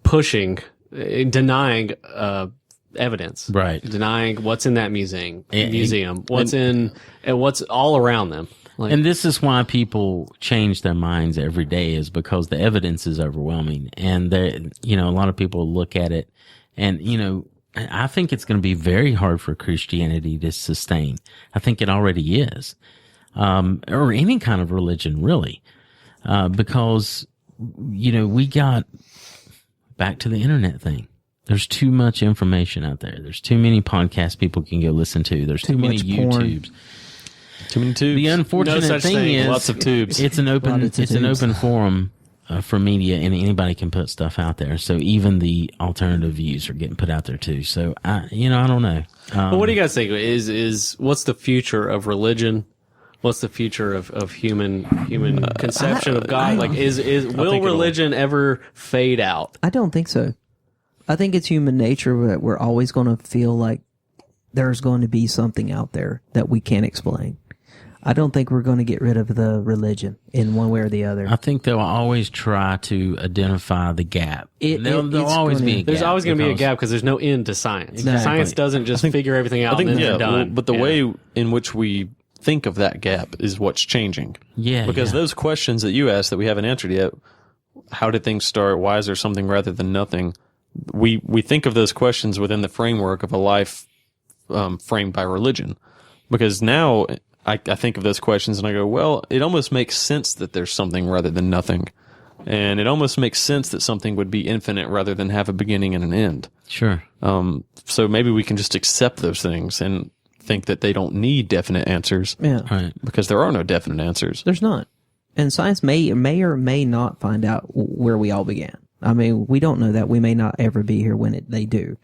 pushing, denying evidence, right. denying what's in that museum, what's all around them. Like, And this is why people change their minds every day, is because the evidence is overwhelming. And a lot of people look at it and, I think it's going to be very hard for Christianity to sustain. I think it already is. Or any kind of religion, really. Because, we got back to the internet thing. There's too much information out there. There's too many podcasts people can go listen to. There's too many YouTubes. Too many tubes. The unfortunate thing is, lots of tubes. It's an open forum for media, and anybody can put stuff out there. So even the alternative views are getting put out there too. So I don't know. Well, what do you guys think? Is what's the future of religion? What's the future of human conception of God? Will religion ever fade out? I don't think so. I think it's human nature that we're always going to feel like there's going to be something out there that we can't explain. I don't think we're going to get rid of the religion in one way or the other. I think they'll always try to identify the gap. There'll always be a gap. There's always going to be a gap because there's no end to science. Exactly. Science doesn't just figure everything out and then they're done. But the way in which we think of that gap is what's changing. Yeah. Because those questions that you asked that we haven't answered yet, how did things start? Why is there something rather than nothing? We think of those questions within the framework of a life framed by religion. Because now I think of those questions and I go, well, it almost makes sense that there's something rather than nothing. And it almost makes sense that something would be infinite rather than have a beginning and an end. Sure. So maybe we can just accept those things and think that they don't need definite answers. Yeah. Right. Because there are no definite answers. There's not. And science may or may not find out where we all began. I mean, we don't know that. We may not ever be here when they do.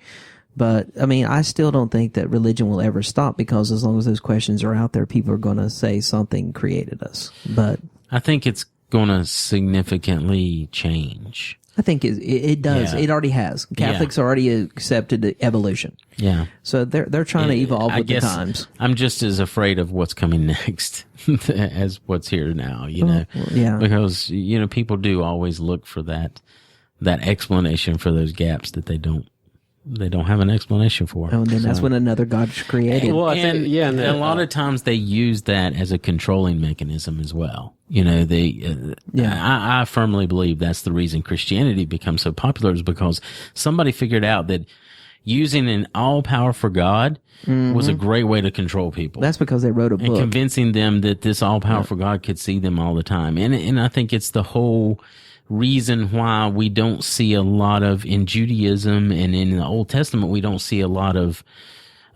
But, I mean, I still don't think that religion will ever stop, because as long as those questions are out there, people are going to say something created us. But I think it's going to significantly change. I think it does. Yeah. It already has. Catholics already accepted the evolution. Yeah. So they're trying to evolve with the guess times. I'm just as afraid of what's coming next as what's here now, know. Yeah. Because, people do always look for that explanation for those gaps that they don't have an explanation for. Oh, and then that's when another God's created. Well, I think, and a lot of times they use that as a controlling mechanism as well. I firmly believe that's the reason Christianity becomes so popular, is because somebody figured out that using an all-powerful God was a great way to control people. That's because they wrote a book. And convincing them that this all-powerful God could see them all the time. And I think it's the whole reason why we don't see a lot of, in Judaism and in the Old Testament, we don't see a lot of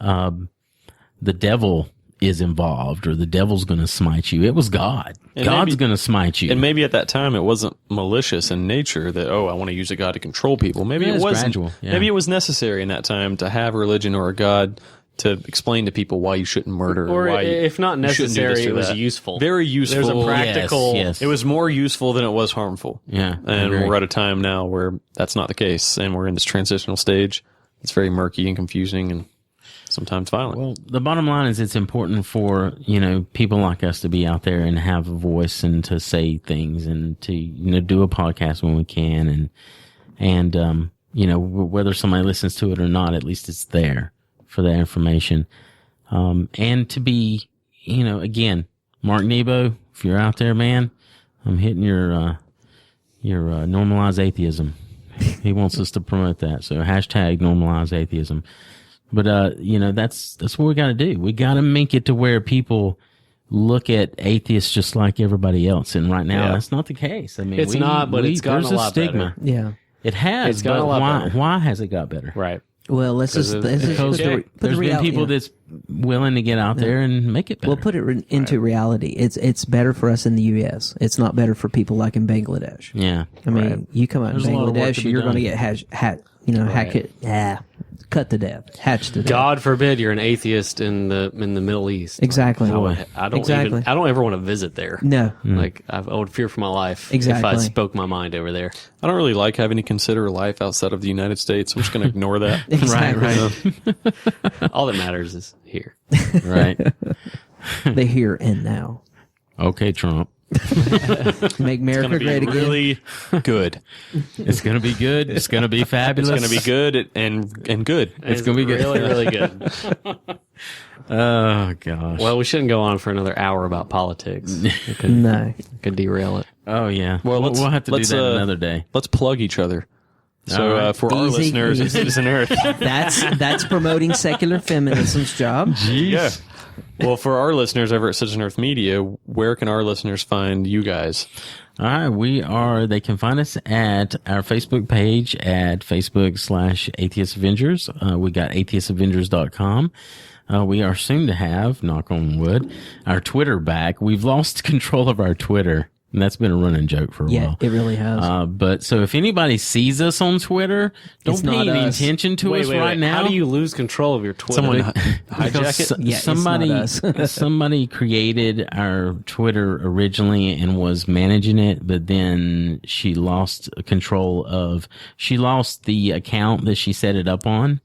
the devil is involved or the devil's going to smite you. It was God. And God's maybe- going to smite you. And maybe at that time it wasn't malicious in nature that, I want to use a God to control people. Maybe Yeah, it it's wasn't. gradual, yeah. Maybe it was necessary in that time to have a religion or a God to explain to people why you shouldn't murder. Or why if not you shouldn't do necessary, this or it was that. useful. Very useful. There's a practical. Yes. It was more useful than it was harmful. Yeah, I And agree. we're at a time now where that's not the case. And we're in this transitional stage. It's very murky and confusing and sometimes violent. Well, the bottom line is it's important for, people like us to be out there and have a voice and to say things and to, do a podcast when we can. And whether somebody listens to it or not, at least it's there for that information. And to be, again, Mark Nebo, if you're out there, man, I'm hitting your normalize atheism. He wants us to promote that. So hashtag normalize atheism. But, that's what we got to do. We got to make it to where people look at atheists just like everybody else. And right now, Yeah. that's not the case. I mean, It's not, but it's gotten there's a lot stigma. better. Yeah. It has, It's gotten but a lot better. why has it got better? Right. Well, let's just Because put there's been reality- people that's willing to get out there and make it better. We'll put it into reality. It's better for us in the U.S. It's not better for people like in Bangladesh. Yeah. I mean, you come out There's in a lot of work Bangladesh, to be you're going to done. get cut to death, hatched to death. God forbid you're an atheist in the Middle East. Exactly. I don't Exactly. I don't ever want to visit there. No. Like I would fear for my life if I Exactly. spoke my mind over there. I don't really like having to consider life outside of the United States. I'm just going to ignore that. Exactly. Right. All that matters is here. Right. The here and now. Okay, Trump. Make America It's going to great be again. really good. It's going to be good. It's going to be fabulous. It's going to be good and good. It's gonna be good. Really, really good. Oh, gosh. Well, we shouldn't go on for another hour about politics. It could, No. could derail it. Oh, yeah. Well, we'll have to do let's, that another day. Let's plug each other. So All right. for our Easy, listeners at easy. Citizen Earth, That's promoting secular feminism's job. yeah. Well, for our listeners over at Citizen Earth Media, where can our listeners find you guys? All right. They can find us at our Facebook page at Facebook/Atheist Avengers. We got atheisavengers.com. We are soon to have, knock on wood, our Twitter back. We've lost control of our Twitter. And that's been a running joke for a Yeah, while. it really has. But so if anybody sees us on Twitter, don't It's pay not any us. attention to us right now. How do you lose control of your Twitter? Someone Because hijack it? Yeah, it's not us. somebody created our Twitter originally and was managing it, but then she lost she lost the account that she set it up on.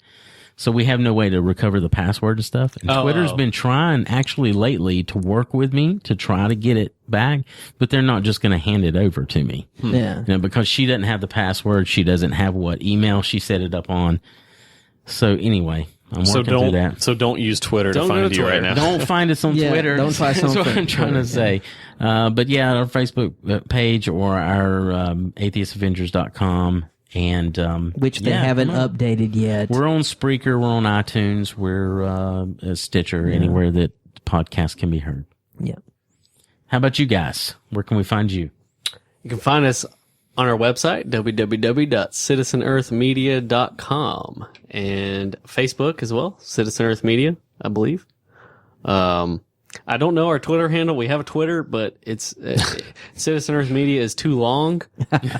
So we have no way to recover the password and stuff. And Twitter's been trying actually lately to work with me to try to get it back, but they're not just going to hand it over to me. Yeah. Because she doesn't have the password. She doesn't have what email she set it up on. So anyway, I'm working through that. So don't use Twitter Don't to go find to you right Twitter. now. Don't find us on Yeah, Twitter. don't find us on That's what I'm Twitter. trying to say. But yeah, our Facebook page or our atheisavengers.com. And Which they yeah, haven't come on. updated yet. We're on Spreaker. We're on iTunes. We're Stitcher. Anywhere that podcasts can be heard. Yeah. How about you guys? Where can we find you? You can find us on our website, www.citizenearthmedia.com, and Facebook as well, Citizen Earth Media, I believe. I don't know our Twitter handle. We have a Twitter, but it's Citizen Earth Media is too long,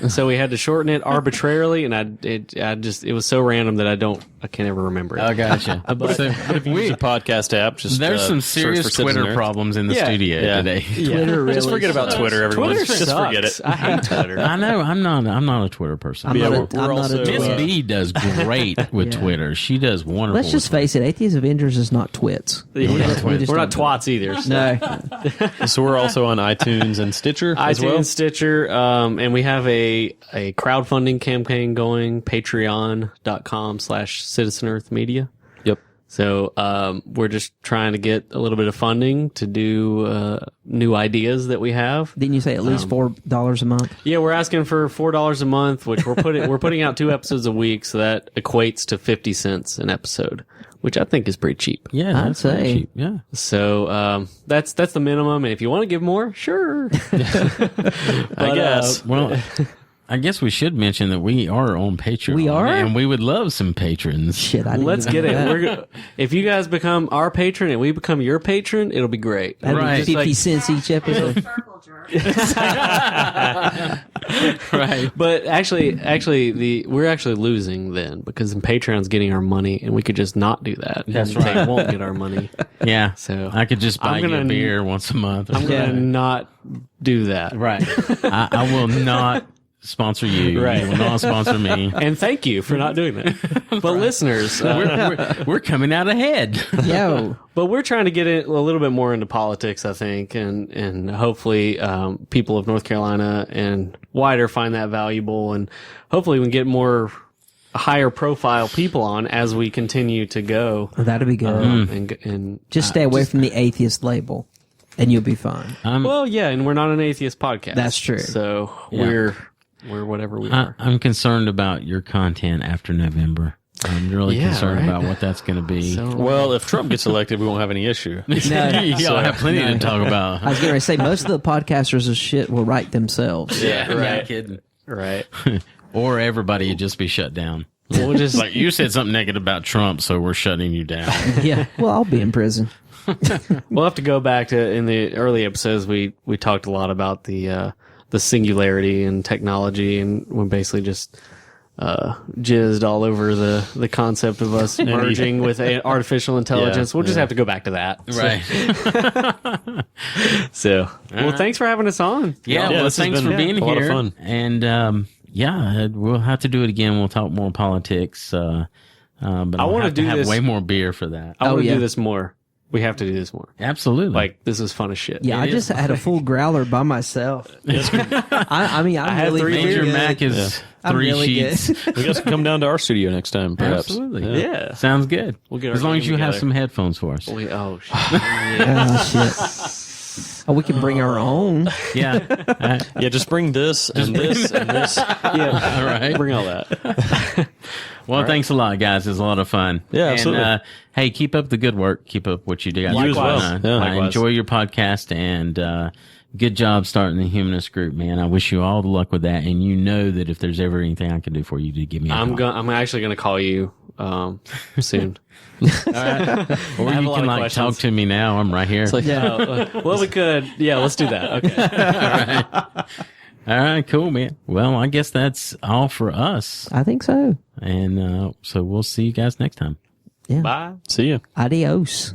so we had to shorten it arbitrarily, and it was so random that I can't ever remember it. I gotcha. But if you use a podcast app, just There's some search serious for Citizen Twitter Earth. problems in the Yeah. studio Yeah. today. Twitter really Just forget about Twitter, everyone. Twitter Just sucks. forget it. I hate Twitter. I know. I'm not a Twitter person. I'm Yeah, not we're a also, Miss Twitter. B does great with Yeah. Twitter. She does wonderful. Let's just with face it, Atheist Avengers is not twits. Yeah. We just We're not don't- twats either. So. No. So we're also on iTunes and Stitcher as iTunes, well. Stitcher, and we have a crowdfunding campaign going, patreon.com/Citizen Earth Media. Yep. So we're just trying to get a little bit of funding to do new ideas that we have. Didn't you say at least $4 a month? Yeah, we're asking for $4 a month, which we're putting out 2 episodes a week, so that equates to 50 cents an episode, which I think is pretty cheap. Yeah, I'd that's very say. cheap. Yeah. So that's the minimum, and if you want to give more, sure. I guess. Well, I guess we should mention that we are on Patreon. We are? And we would love some patrons. Shit, I didn't Let's even get know it. that. If you guys become our patron and we become your patron, it'll be great. That'd be Right. 50 cents each episode. Circle jerk. Right. But actually, we're actually losing then because Patreon's getting our money, and we could just not do that. That's And right. They won't get our money. Yeah. So I could just buy I'm you a gonna- beer once a month. Or I'm something. gonna not do that. Right. I will not sponsor you. Right. You will not sponsor me. And thank you for not doing that. But listeners, We're coming out ahead. Yo, but we're trying to get it a little bit more into politics, I think, and hopefully people of North Carolina and wider find that valuable, and hopefully we can get more higher profile people on as we continue to go. that'd be good. And Just stay away from the atheist label, and you'll be fine. well, yeah, and we're not an atheist podcast. That's true. So Yeah. we're whatever we are. I'm concerned about your content after November. I'm really Yeah, concerned right? about what that's going to be. So- Well, if Trump gets elected, we won't have any issue. Y'all have plenty to talk about. I was going to say, most of the podcasters of shit will write themselves. Yeah, Right. not kidding. right. Or everybody would just be shut down. We'll just Like, you said something negative about Trump, so we're shutting you down. Yeah. Well, I'll be in prison. we'll have to go back to in the early episodes. We talked a lot about the singularity and technology, and we basically just jizzed all over the concept of us merging with artificial intelligence. We'll just have to go back to that. Right. So, well, thanks for having us on. Yeah, Yeah, well, this has thanks been for being a lot of here. fun. And yeah, we'll have to do it again. We'll talk more politics. But I wanna want to do have this- way more beer for that. I want to yeah. do this more. We have to do this more. Absolutely. Like, this is fun as shit. Yeah, I just had a full growler by myself. I mean, I'm had really three Major good. Mac is I'm 3 really sheets. good. You guys can come down to our studio next time, perhaps. Absolutely. Yeah. Sounds good. We'll get our as long as game you have together. some headphones for us. Oh, shit. Oh, shit. Oh, we can bring our own. Yeah. Yeah, just bring this and this and this. Yeah. All right. Bring all that. Well, thanks a lot, guys. It's a lot of fun. Yeah, and, absolutely. Hey, keep up the good work. Keep up what you do. You as well. Yeah. I Likewise. enjoy your podcast, and good job starting the Humanist group, man. I wish you all the luck with that. And you know that if there's ever anything I can do for you, to give me a call. I'm actually gonna call you soon. Or I have you a lot can of like questions. talk to me now. I'm right here. Well, we could. Yeah, let's do that. Okay. All right, cool, man. Well, I guess that's all for us. I think so. And so we'll see you guys next time. Yeah. Bye. See ya. Adios.